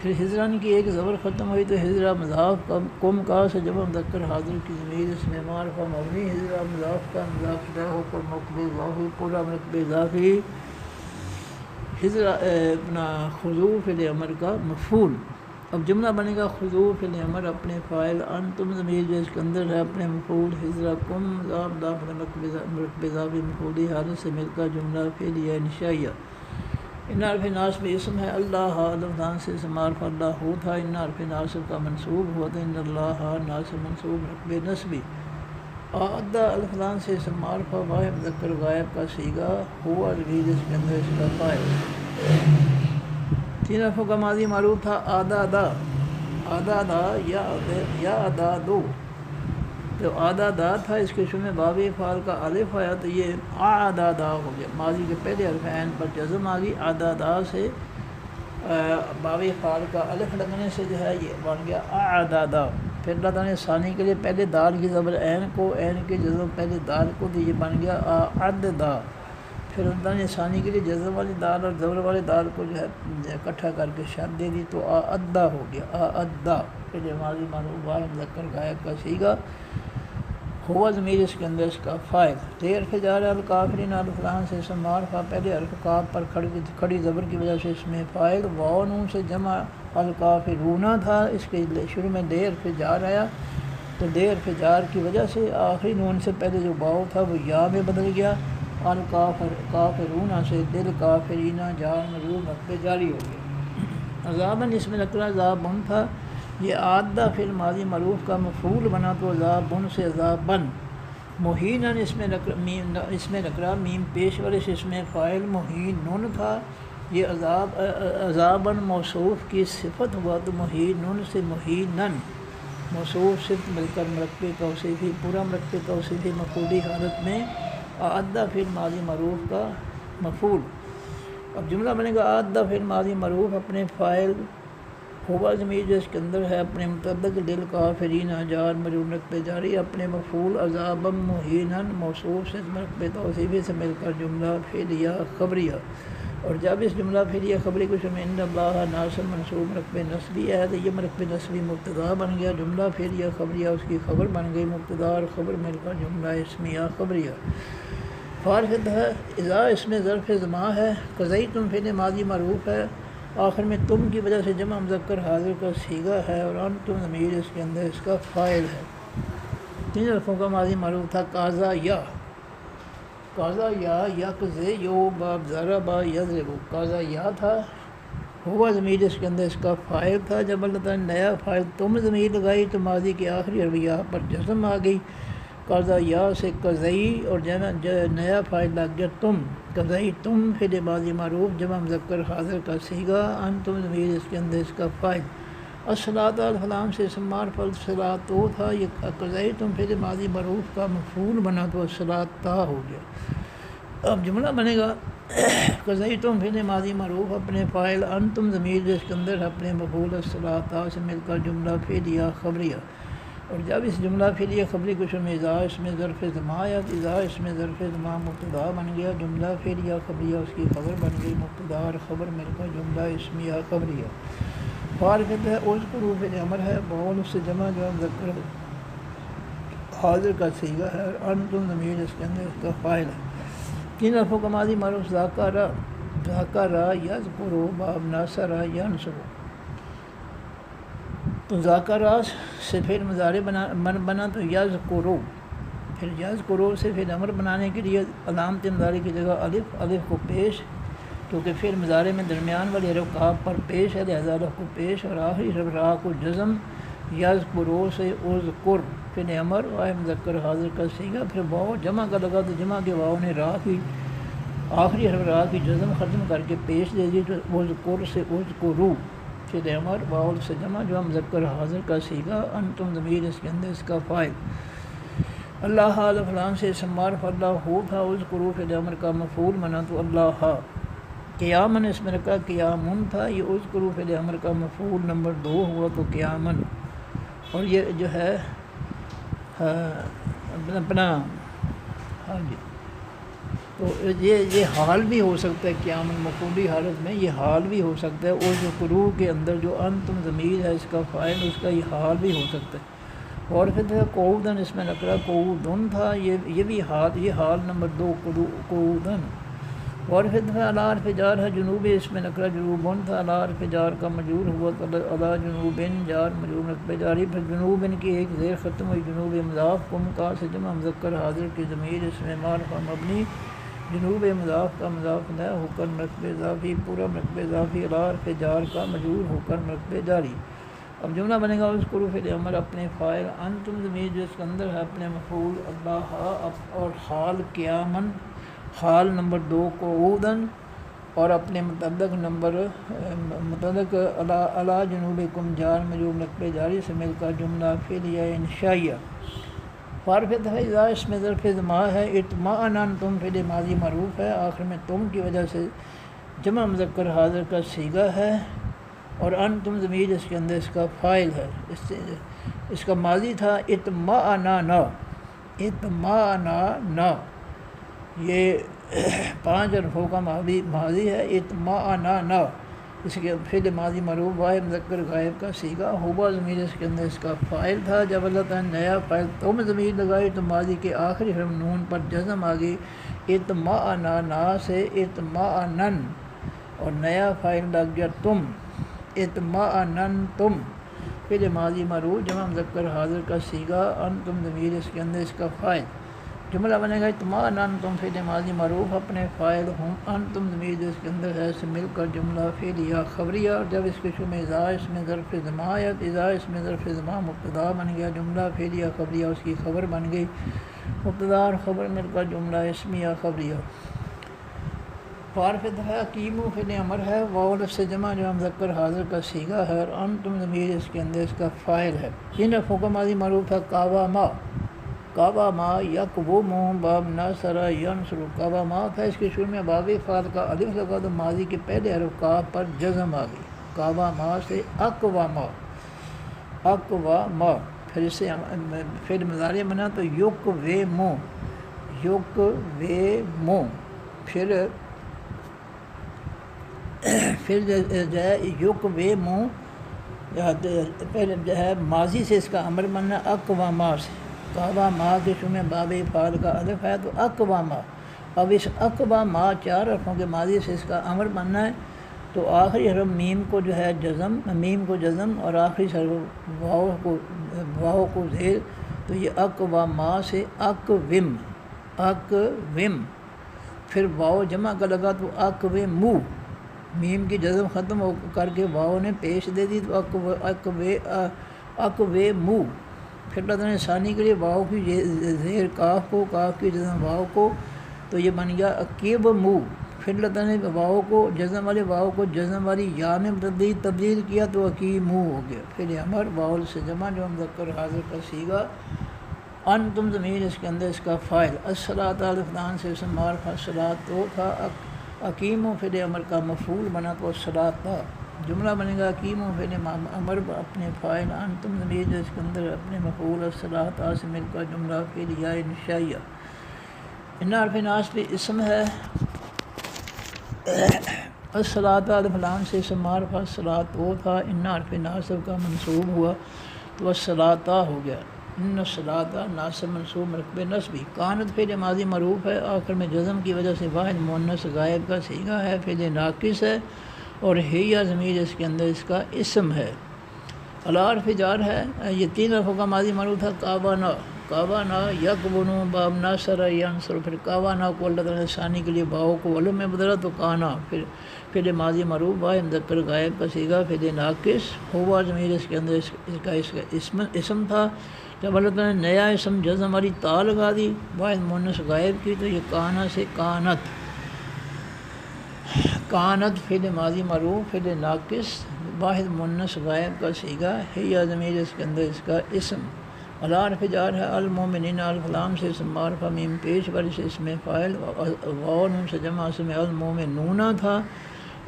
پھر ہجرن کی ایک زبر ختم ہوئی تو ہجرا مضاف کا کم کا سے جمع مذکر حاضر کی ضمیر اس میں معرفہ مبنی ہجرا مضاف کا مضاف لہ ہو کر مرکب اضافی پورا مرکب اضافی ہجرا اپنا خضوع فعل امر کا مفعول اب جملہ بنے گا خضوع فعل امر اپنے فاعل انتم ضمیر جو اس کے اندر ہے اپنے مفعول ہجرا کم مضاف مرکب اضافی مفعولی حالت سے مل کر جملہ فعلیہ انشائیہ ان حرف ناصب اسم ہے اللہ لفظان سے اسم معرفہ اللہ ہو تھا ان حرف ناصب کا منصوب ہوا تھا ان اللہ ناصب منصوب مرکب نصبی اعدہ الفلان سے اسم معرفہ واحد مذکر غائب کا صیغہ ہوا ضمیر اس کے اندر اس کا فاعل تین حرفوں کا ماضی معروف تھا آدھا دا آدھا دا یا ادا دو تو آدھا دا تھا اس کے شروع میں باب فعال کا الف آیا تو یہ آدھا دا ہو گیا ماضی کے پہلے حرف عین پر جزم آ گئی آدھا دا سے باب فعال کا الف لگنے سے جو ہے یہ بن گیا آدھا دا پھر اللہ تعالیٰ نے ثانی کے لیے پہلے دال کی زبر عین کو عین کے جزم پہلے دال کو تو یہ بن گیا آد دا پھر اللہ تعالیٰ نے ثانی کے لیے جزم والی دال اور زبر والی دال کو جو ہے اکٹھا کر کے شد دے دی تو ادا ہو گیا ادا پھر ماضی معروف واحد مذکر غائب کا صیغہ ہوا ضمیر اس کے اندر اس کا فاعل دیر حرف جار الکافرین الفلان سے اسم معرفہ پہلے حرف کاف پر کھڑی زبر کی وجہ سے اس میں فاعل واو نون سے جمع الکافرون تھا اس کے شروع میں دیر حرف جار آیا تو دیر حرف جار کی وجہ سے آخری نون سے پہلے جو واو تھا وہ یا میں بدل گیا الکافرون سے دل کافرین جار مجرور مرکب جاری ہو گیا عذاباً اس میں نکرہ عذابن تھا یہ عادہ فعل ماضی معروف کا مفعول بنا تو عذابن سے عذابن مہیناً اس میں نکرہ میم پیش والے سے اس میں فاعل مہین نون تھا یہ عذابن موصوف کی صفت ہوا تو مہین نون سے مہیناً موصوف صفت مل کر مرکب توصیفی پورا مرکب توصیفی مفعولی حالت میں عادہ فعل ماضی معروف کا مفعول اب جملہ بنے گا عادہ فعل ماضی معروف اپنے فاعل ہوا ضمیر جو اس کے اندر ہے اپنے متعلق دل کافرین جار مجرور مرکب جاری اپنے مفعول عذابا مہینا موصوف سے مرکب توصیفی سے مل کر جملہ فعلیہ خبریہ اور جب اس جملہ فعلیہ خبری کو شامل ان اللہ ناصب منصوب مرکب نصبی ہے تو یہ مرکب نصبی مبتدا بن گیا جملہ فعلیہ خبریہ اس کی خبر بن گئی مبتدا اور خبر مل کر جملہ اسمیہ خبریہ فارفت ہے اذا اس میں ظرف زماں ہے قضیتم فعل ماضی معروف ہے آخر میں تم کی وجہ سے جمع مذکر حاضر کا صیغہ ہے اور انتم ضمیر اس کے اندر اس کا فاعل ہے تین حرفوں کا ماضی معروف تھا قاضا یا یقض یو باب ضربا یضرب قاضا یا تھا ہوا ضمیر اس کے اندر اس کا فاعل تھا جب اللہ تعالیٰ نے نیا فاعل تم ضمیر لگائی تو ماضی کے آخری حرف یا پر جزم آ گئی قضا یا سے قضئی اور نیا فاعل لگ گیا تم، قضئی تم فعل ماضی معروف جمع مذکر حاضر کا صیغہ، انتم ضمیر اس کے اندر اس کا فاعل، الصلاۃ الفلام سے اسم معرفہ الصلاۃ تو تھا، یہ قضئی تم فعل ماضی معروف کا مفعول بنا تو الصلاۃ ہو گیا۔ اب جملہ بنے گا قضئی تم فعل ماضی معروف اپنے فاعل، انتم ضمیر جس کے اندر اپنے مفعول الصلاۃ سے مل کر جملہ فعلیہ خبریہ، اور جب اس جملہ فعلیہ خبری کو شامل اذا اس میں ظرف زمان یا اذا اس میں ظرف زمان مبتدا بن گیا، جملہ فعلیہ خبریہ اس کی خبر بن گئی، مبتدا اور خبر مل کر جملہ اسمیہ خبریہ۔ فارغ ہے اذکروا فعل امر ہے، بقول اس سے جمع جو مذکر حاضر کا صیغہ ہے، اور انتم ضمیر اس کے اندر اس کا فاعل ہے۔ تین حرفوں کا ماضی معروف ذکر یذکر باب ناصر ینصر، تو ذکر سے فعل مضارع بنا تو یذکرو، پھر یذکرو سے فعل امر بنانے کے لیے علامت مضارع کی جگہ الف کو پیش، کیونکہ فعل مضارع میں درمیان والی حرف کاف پر پیش ہے، لہذا الف کو پیش، اور آخری حرف را کو جزم، یذکرو سے اذکر فعل امر واحد مذکر حاضر کا صیغہ، پھر واو جمع کا لگا تو جمع کے واو نے را کی آخری حرف را کی جزم ختم کر کے پیش دے دی، تو اذکر سے اذکرو فعل امر واو سے جمع جو مذکر حاضر کا صیغہ، انتم ضمیر اس کے اندر اس کا فاعل، اللہ فلان سے اسم معرفہ اللہ ہو تھا، اذکروا فعل امر کا مفعول بنا تو اللہ، قیامن اس میں رکھا قیامن تھا، یہ اذکروا فعل امر کا مفعول نمبر 2 ہوا تو قیامن، اور یہ جو ہے اپنا ہاں جی، تو یہ حال بھی ہو سکتا ہے، قیامن مفعولی حالت میں یہ حال بھی ہو سکتا ہے، اذکروا کے اندر جو انتم ضمیر ہے اس کا فاعل، اس کا یہ حال بھی ہو سکتا ہے۔ اور پھر قعودن اس میں نکرا قعودن تھا، یہ بھی حال نمبر 2 قعودن، اور پھر علی حرف جار ہے جنوب اس میں نکرا جنوبن تھا، علی حرف جار کا مجرور ہوا تو علی جنوبن جار مجرور نقب جاری، پھر جنوبن کی ایک زیر ختم ہوئی، جنوب مضاف کم کا سے جمع مذکر حاضر کی ضمیر اس میں معرفہ مبنی، جنوب مضاف کا مضاف نہ ہو کر مرکب اضافی، پورا مرکب اضافی، علی حرف جار کا مجرور ہو کر مرکب جاری۔ اب جملہ بنے گا اذکروا فعل امر اپنے فاعل، انتم ضمیر جس کے اندر ہے اپنے مفعول اللہ، اور حال قیامن، حال نمبر 2 قعودن، اور اپنے متعلق علی جنوبکم جار مجرور نقب جاری سے مل کر جملہ فعلیہ انشائیہ۔ فارفت ہے اذا اس میں ظرف زمان ہے، اطمأنن تم فعل ماضی معروف ہے، آخر میں تم کی وجہ سے جمع مذکر حاضر کا صیغہ ہے، اور انتم ضمیر اس کے اندر اس کا فاعل ہے، اس کا ماضی تھا اطمأنن، یہ 5 حرفوں کا ماضی ہے، اطمأنن، اس کے فعل ماضی معروف واحد مذکر غائب کا صیغہ، ہوا ضمیر اس کے اندر اس کا فاعل تھا، جب اللہ تعالیٰ نے نیا فاعل تم ضمیر لگائی تو ماضی کے آخری حرف نون پر جزم آ گئی، اطمأنن سے اطمأنن، اور نیا فاعل لگ گیا تم، اطمأننتم فعل ماضی معروف جمع مذکر حاضر کا صیغہ، انتم ضمیر اس کے اندر اس کا فاعل، جملہ بنے گا اطمأننتم فعل ماضی معروف اپنے فاعل ہوں، انتم ضمیر جس کے اندر ہے سے مل کر جملہ فعلیہ خبریہ، اور جب اس کے شروع اذا اس میں ظرف زمان یا اذا اس میں ظرف زمان مبتدا بن گیا، جملہ فعلیہ خبریہ اس کی خبر بن گئی، مبتدا اور خبر مل کر جملہ اسمیہ خبریہ۔ فارفت ہے حکیم فعل امر ہے، واو لفظ سے جمع جو مذکر حاضر کا صیغہ ہے، اور انتم ضمیر اس کے اندر اس کا فاعل ہے۔ ان حرفوں کا ماضی معروف ہے قاوما، قاوما یقوم باب ناصر ینصر، قاوما تھا، اس کے شروع میں باب فعل کا الف لگا تو ماضی کے پہلے حرف کاف پر جزم آ گئی، قاوما سے اقواما، پھر اس سے فعل مضارع بنا تو یقومو، پھر جو ہے یقومو، پہلے جو ہے ماضی سے اس کا امر بننا اقواما سے، قواما کے شروع میں باب فعل کا الف ہے تو اقواما، اب اس اقواما 4 حرفوں کے ماضی سے اس کا امر بننا ہے، تو آخری حرف میم کو جو ہے جزم اور آخری حرف واو کو زیر، تو یہ اقواما سے اقوم، پھر واو جمع کا لگا تو اقومو، میم کی جزم ختم ہو کر کے واو نے پیش دے دی تو اقومو، پھر اللہ تعالیٰ نے ثانی کے لیے واو کی زیر کاف کو، کاف کی جزم واو کو، تو یہ بن گیا عقیب مو۔ پھر اللہ تعالیٰ نے واو کو جزم والے واو کو جزم والی یا میں تبدیل کیا تو عقیمو ہو گیا۔ پھر امر واو سے جمع جو مذکر حاضر کا صیغہ، انتم ضمیر اس کے اندر اس کا فاعل، الصلاۃ الف لام سے اسم معرفہ الصلاۃ تو تھا، عقیمو فعل امر کا مفعول بنا تو الصلاۃ جملہ بنے گا، عقیمو فعل امر اپنے فاعل، انتم ضمیر جو اس کے اندر اپنے مفعول، الصلاۃ سے مل کر جملہ فعل یا انشائیہ۔ ان حرف نصب اسم ہے، الصلاۃ الف لام سے اسم معرفہ الصلاۃ وہ تھا، ان حرف ناصب کا منصوب ہوا تو الصلاۃ ہو گیا، ان الصلاۃ ناصب منصوب مرکب نصبی۔ کانت فعل ماضی معروف ہے، آخر میں جزم کی وجہ سے واحد مؤنث غائب کا صیغہ ہے، فعل ناقص ہے، اور ہیہ ضمیر اس کے اندر اس کا اسم ہے۔ الحرف جار ہے، یہ تین حرفوں کا ماضی معروف تھا، کعبانہ، کعبانہ یکبنو باب ناصر ینصر، پھر کعبانہ کو اللہ تعالیٰ نے ثانی کے لیے باؤ کو علم میں بدلا تو کانا، پھر فعل ماضی معروف واحد مذکر غائب کا صیغہ، فعل ناقص ہوا ضمیر اس کے اندر اس کا اسم تھا۔ جب اللہ تعالیٰ نے نیا اسم جزم والی تا لگا دی واحد مؤنث غائب کی تو یہ کانا سے کانت، کانت فعل ماضی معروف فعل ناقص واحد مؤنث غائب کا صیغہ ہے، یا ضمیر اس کے اندر اس کا اسم۔ الحرف جار ہے، المومنین الف لام سے اسم معرفہ میم پیش پر سے اسم فاعل، واو نون سے جمع اسم المومنون تھا،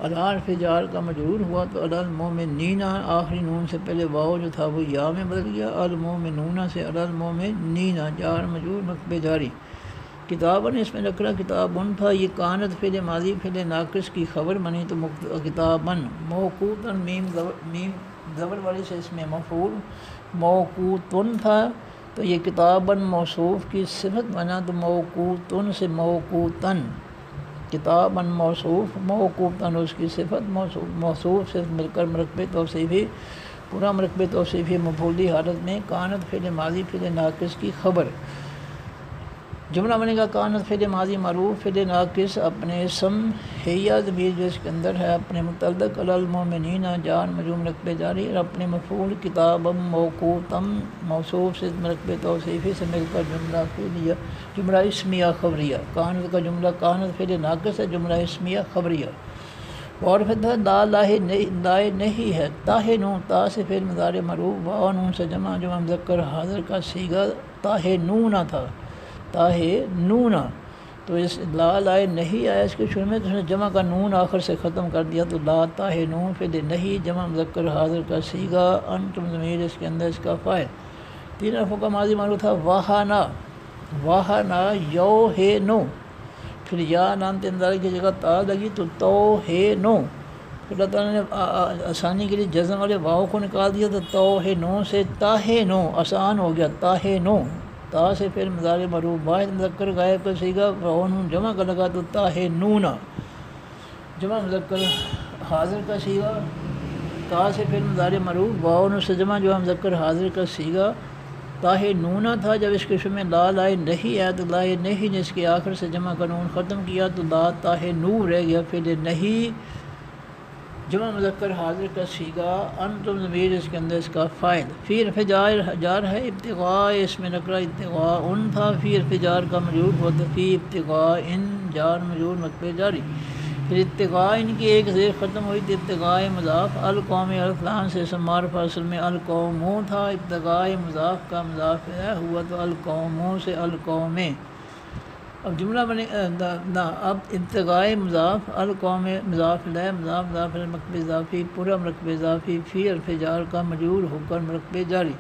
الحرف جار کا مجرور ہوا تو المومنین، آخری نون سے پہلے واو جو تھا وہ یا میں بدل گیا، المومنون سے المومنین، جار مجرور مکب جاری۔ کتابن اس میں نکرہ کتابن تھا، یہ کانت فعل ماضی فعل ناقص کی خبر بنی تو کتابن، موقوتن میم زبر والی سے اس میں مفعول، موقوتن تھا تو یہ کتابن موصوف کی صفت بنا تو موقوتن سے موقوتن، کتابن موصوف، موقوتن اس کی صفت، موصوف سے مل کر مرکب توصیفی، پورا مرکب توصیفی مفعولی حالت میں، کانت فعل ماضی فعل ناقص کی خبر۔ جملہ بنے گا، کانت فعل ماضی معروف فعل ناقص اپنے اسم ہیہ ضمیر جو اس کے اندر ہے اپنے متعلق، المومنین جار مجرور مرکب جاری، اور اپنے مفعول کتابم موقوتم موصوف سے مرکب توصیفی سے مل کر جملہ فعلیہ، جملہ اسمیہ خبریہ۔ کانت کا جملہ کانت فعل ناقص ہے، جملہ اسمیہ خبریہ۔ اور پھر لا لائے نہیں ہے، تاہ نون، تا سے فعل مضارع معروف، واو نون سے جمع جو مذکر حاضر کا صیغہ تاہ نون تھا، تاہ نون، تو اس لا لائے نہیں آیا اس کے شروع میں تو اس نے جمع کا نون آخر سے ختم کر دیا تو لا تاہ نون فعل نہیں جمع مذکر حاضر کا صیغہ، انتم ضمیر اس کے اندر اس کا فاعل۔ تین حرفوں کا ماضی معروف تھا، واہنا، واہنا یو ہے نو، پھر یا نام تنداری کی جگہ تا لگی تو ہے نو، پھر اللہ تعالیٰ نے آسانی کے لیے جزم والے واؤ کو نکال دیا تو ہے نو سے تاہ نو، آسان ہو گیا تاہ نو، تا سے پھر مضارع معروف واحد مذکر غائب کا صیغہ، واو نون جمع کا لگا تو تاہ نون، جمع مذکر حاضر کا صیغہ، تا سے پھر مضارع معروف واو نون سے جمع جو مذکر حاضر کا صیغہ تاہ نون تھا، جب اس کے شروع میں لا لائے نہیں آیا تو لائے نہیں نے اس کے آخر سے جمع کا نون ختم کیا تو لا تاہ نو رہ گیا، فعل نہیں جمع مذکر حاضر کا صیغہ، انتم ضمیر اس کے اندر اس کا فاعل۔ فی حرف جار ہے، ابتغاء اس میں نکرہ ابتغاء ان تھا، فی حرف جار کا مجرور ہوا تو فی ابتغاء ان، جار مجرور مکب جاری، پھر ابتغاء ان کی ایک زیر ختم ہوئی تو ابتغاء مضاف، القوم الف لام سے اسم معرفہ اصل میں القوموں تھا، ابتغاء مضاف کا مضاف ہوا تو القوموں سے القومیں۔ اب جملہ بنے اب ابتغاء مضاف، القوم مضاف الیہ، مضاف الیہ مرکب اضافی، پورا مرکب اضافی، فی حرف جار کا مجرور ہو کر مرکب جاری۔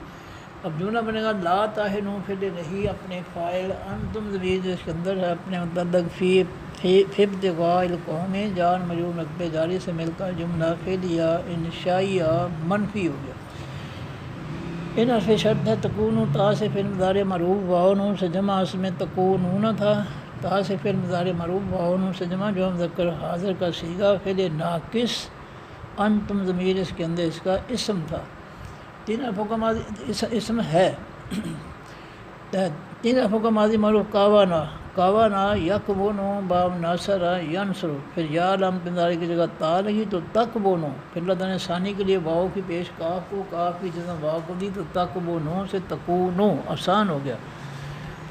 اب جملہ بنے گا، لا تاہ نون فعل نہیں اپنے فاعل، انتم ضمیر جو اس کے اندر ہے اپنے متعلق، فی ابتغاء القوم جار مجرور مرکب جاری سے مل کر جملہ فعلیہ انشائیہ منفی ہو گیا۔ ان حرف شرط ہے، تکون تا سے فعل مضارع معروف واو نون سے جمع اس میں تکونون تھا، تا سے فعل مضارع معروف واو نون سے جمع جو مذکر حاضر کا صیغہ، فعل ناقص، انتم ضمیر اس کے اندر اس کا اسم تھا۔ تین حرفوں کا ماضی اسم ہے، تین حرفوں کا ماضی معروف کعبانہ، کاوانا یکبونو باب ناصرہ ینصر، پھر یا لام پنداری کی جگہ تا لگی تو تکبونو، پھر اللہ تعالیٰ نے ثانی کے لیے واؤ کی پیش کاف کو، کاف کی جگہ واؤ کو دی تو تکبونو سے تکونو آسان ہو گیا،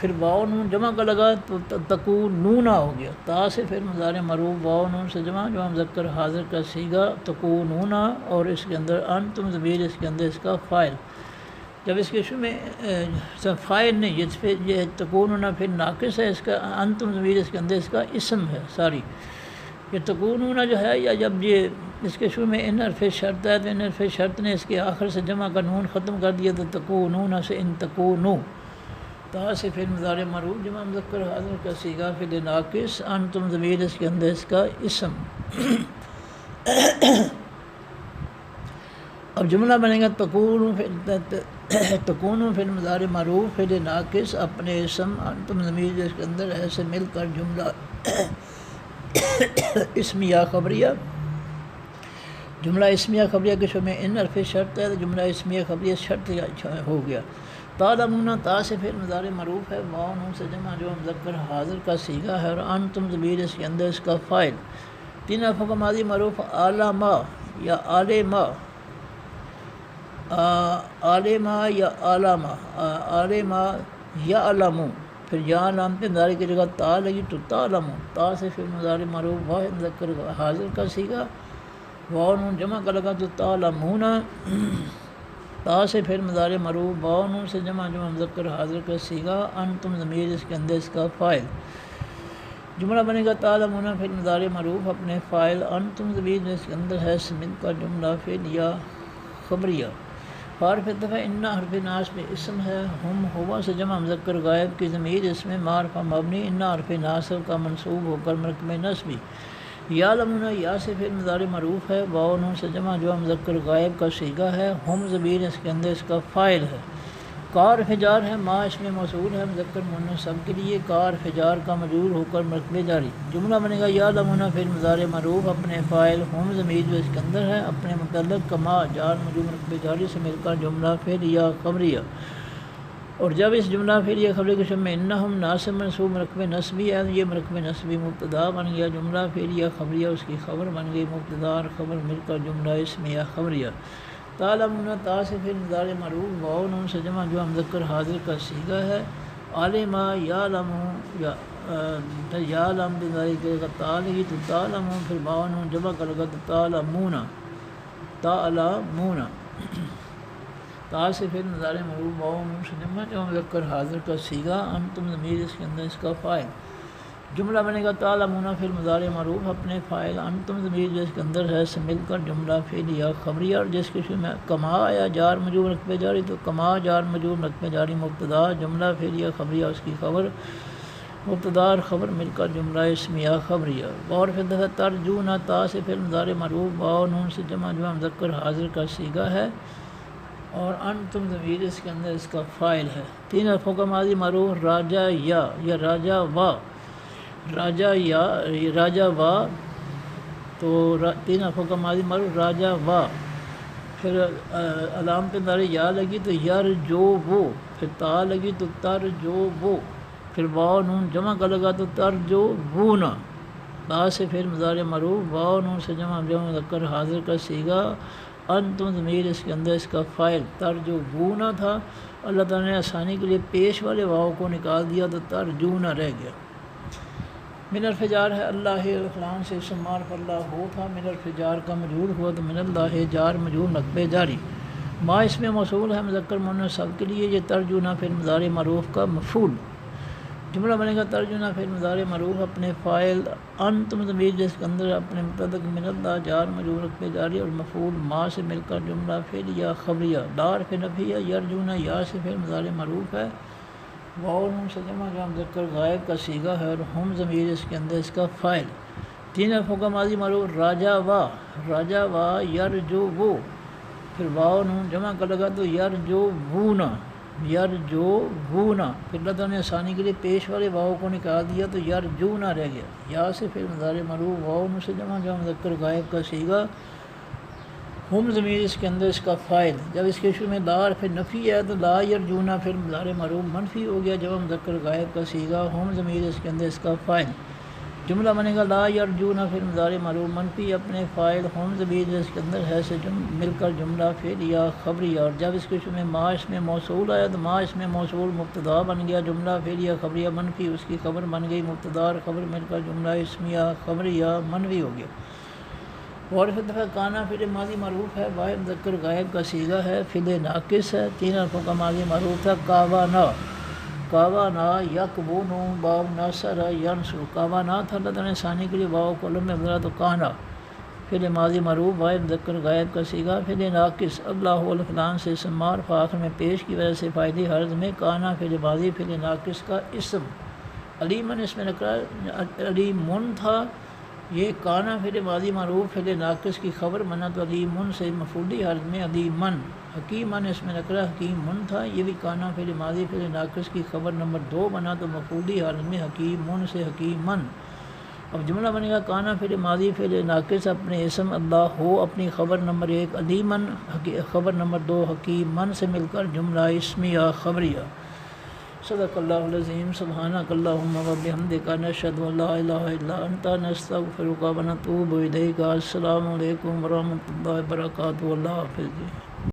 پھر واؤ نون جمع کا لگا تو تکونونا ہو گیا، تا سے پھر مضارع مرفوع واؤ نون سے جمع جو مذکر حاضر کا صیغہ تکونونا، اور اس کے اندر انتم ضمیر اس کے اندر اس کا فاعل، جب اس کے شروع میں فاعل نہیں، جس پہ یہ تکونونا پھر ناقص ہے، اس کا انتم ضمیر اس کے اندر اس کا اسم ہے، ساری یہ تکونونا جو ہے، یا جب یہ اس کے شروع میں ان حرف شرط ہے تو ان حرف شرط نے اس کے آخر سے جمع کا نون ختم کر دیا، تو تکونونا سے ان تکونو، تا سے پھر مضارع مرفوع جمع مذکر حاضر کا صیغہ فعل ناقص، انتم ضمیر اس کے اندر اس کا اسم۔ اب جملہ بنے گا تکونو فعل مضارع مرفوع فعل ناقص اپنے اسم انتم ضمیر اس کے اندر ایسے مل کر جملہ اسمیہ خبریہ، جملہ اسمیہ خبریہ کے شروع میں ان حرف شرط ہے تو جملہ اسمیہ خبریہ شرط ہو گیا۔ تعلمون، تا سے پھر مضارع مرفوع ہے، واو نون سے جمع جو مذکر حاضر کا صیغہ ہے، اور انتم ضمیر اس کے اندر اس کا فاعل۔ تین حرفوں کا ماضی مرفوع عالما یا عالما، عالما یا عالما، عالما یا علمو، پھر یا لام پہ مضارع کی جگہ تا لگی تو تعلمو، تا سے پھر مضارع مرفوع واحد مذکر حاضر کا صیغہ، واو نون جمع کا لگا تو تعلمون، تا سے پھر مضارع مرفوع واو نون سے جمع مذکر حاضر کا صیغہ، انتم ضمیر اس کے اندر اس کا فاعل۔ جملہ بنے گا تعلمون پھر مضارع مرفوع اپنے فاعل، انتم ضمیر اس کے اندر ہے مل کا جملہ فعل یا خبریہ۔ حرف دفعہ ان حرف ناصب میں اسم ہے، ہم ہوا سے جمع مذکر غائب کی ضمیر اس میں معرفہ مبنی، ان حرف ناصب کا منصوب ہو کر مرکب نصبی، یعلمون یا سے پھر مضارع مرفوع ہے، واو نون سے جمع جو مذکر غائب کا صیغہ ہے، ہم ضمیر اس کے اندر اس کا فاعل ہے۔ کار فجار ہے، ما اس میں موصول ہے مذکر مؤنث سب کے لیے، کار فجار کا مجرور ہو کر مرکب جاری۔ جملہ بنے گا یعلمون پھر مضارع مرفوع اپنے فاعل، ہم ضمیر جو اس کے اندر ہے اپنے متعلق کما جار مجرور مرکب جاری سے مل کر جملہ فعل یا خبریہ۔ اور جب اس جملہ فعل یا خبریہ کے شروع میں انہم ناصب منصوب مرکب نصبی ہے، یہ مرکب نصبی مبتدا بن گیا، جملہ فعل یا خبریہ اس کی خبر بن گئی، مبتدا اور خبر مل کر جملہ اسم یا خبریہ۔ تعلمون، تا سے پھر مضارع مرفوع واو نون سے جمع جو مذکر حاضر کا صیغہ ہے، عالما یعلمو یا لام بذالک کے تا لگی تو تعلمون، پھر واو نون جمع کا لگا تو تعلمون، تعلمون، تا سے پھر مضارع مرفوع واو نون سے جمع جو مذکر حاضر کا صیغہ، انتم ضمیر اس کے اندر اس کا فاعل۔ جملہ بنے گا تعلمون پھر مضارع مرفوع اپنے فاعل، انتم ضمیر جس کے اندر ہے سے مل کر جملہ فعل یا خبریہ، اور جس کے شروع میں کما آیا جار مجرور مرکب جاری تو کما جار مجرور مرکب جاری مبتدا، جملہ فعل یا خبریہ اس کی خبر، مبتدا اور خبر مل کر جملہ اسم یا خبریہ۔ اور پھر دفعہ ترجون، تا سے پھر مضارع مرفوع واو نون سے جمع جو مذکر حاضر کا صیغہ ہے، اور انتم ضمیر اس کے اندر اس کا فاعل ہے۔ تین حرفوں کا ماضی مرفوع راجا یا راجا وا، راجا یا راجا وا، تو تین حرفوں کا ماضی مرفوع راجا وا، پھر علام پہ مضارع یا لگی تو یر جو وہ، پھر تا لگی تو تر جو وہ، پھر واو نون جمع کا لگا تو تر جو وونا، تا سے پھر مضارع مرفوع واو نون سے جمع مذکر حاضر کا صیغہ، انتم ضمیر اس کے اندر اس کا فاعل، تر جو وونا تھا، اللہ تعالیٰ نے آسانی کے لیے پیش والے واو کو نکال دیا تو تر جونا رہ گیا۔ من حرف جار ہے اللہ الفلان سے اسم معرف اللہ ہو تھا، من حرف جار کا مجرور ہوا تو من اللہ جار مجرور نقب جاری، ما اس میں موصول ہے مذکر مؤنث سب کے لیے، یہ ترجمہ پھر مضارع مرفوع کا مفعول۔ جملہ بنے گا ترجمہ پھر مضارع مرفوع اپنے فاعل، انتم ضمیر جس کے اندر اپنے متعلق من اللہ جار مجرور نقب جاری اور مفعول ما سے مل کر جملہ فعل یا خبریہ۔ دار پھر نفیہ یرجون، یا سے پھر مضارع مرفوع ہے، واو نون سے جمع جو مذکر غائب کا صیغہ ہے، اور ہم ضمیر اس کے اندر اس کا فاعل۔ تین حرفوں کا ماضی مرفوع راجا وا، راجا وا یرجو وہ، پھر واو نون جمع کا لگا تو یرجو وونا، یرجو وونا، پھر اللہ تعالیٰ نے آسانی کے لیے پیش والے واو کو نکال دیا تو یرجونا رہ گیا، یا سے پھر مضارع مرفوع واو نون سے جمع جو مذکر غائب کا صیغہ، ہم ضمیر اس کے اندر اس کا فاعل، جب اس کے شروع میں لا پھر نفی ہے تو لا یرجونا پھر مضارع معروف منفی ہو گیا، جب مذکر غائب کا صیغہ ہم ضمیر اس کے اندر اس کا فاعل، جملہ بنے گا لا یرجونا پھر مضارع معروف منفی اپنے فاعل ہم ضمیر اس کے اندر ہے سے مل کر جملہ فعلیہ خبریہ، اور جب اس کے شروع میں ما اس میں موصول آیا تو ما اس میں موصول مبتدا بن گیا، جملہ فعلیہ خبریہ منفی اس کی خبر بن گئی، مبتدا اور خبر مل کر جملہ اسمیہ خبریہ منفی ہو گیا۔ اور پھر دفعہ کانا فعل ماضی معروف ہے، واحد مذکر غائب کا صیغہ ہے، فعل ناقص ہے، 3 حرفوں کا ماضی معروف تھا، کاوانا کاوانا یکبونو باب ناصر ینصر، کاوانا تھا اللہ تعالیٰ نے ثانی کے لیے واو کولم میں بدلا تو کانا، فعل ماضی معروف واحد مذکر غائب کا صیغہ، فعل ناقص اللہ الفلان سے اسم معرف آخر میں پیش کی وجہ سے فائدہ حرض میں، کانا فعل ماضی فعل ناقص کا اسم، علیمن اس میں نکرا علیمن تھا، یہ کانا فعل ماضی معروف فعل ناقص کی خبر بنا تو علیمن سے مفعولی حرف میں علیمن، حکیمن اس میں نکرا حکیمن تھا، یہ بھی کانا فعل ماضی فعل ناقص کی خبر نمبر 2 بنا تو مفعولی حرف میں حکیمن سے حکیمن۔ اب جملہ بنے گا کانا فعل ماضی فعل ناقص اپنے اسم اللہ ہو اپنی خبر نمبر 1 علیمن خبر نمبر 2 حکیمن سے مل کر جملہ اسمیہ خبریہ۔ صدق اللہ العظیم، سبحانک اللہم و بحمدک، نشہد ان لا الہ الا انت، نستغفرک و نتوب الیک۔ السلام علیکم ورحمۃ اللہ وبرکاتہ۔ اللہ حافظ۔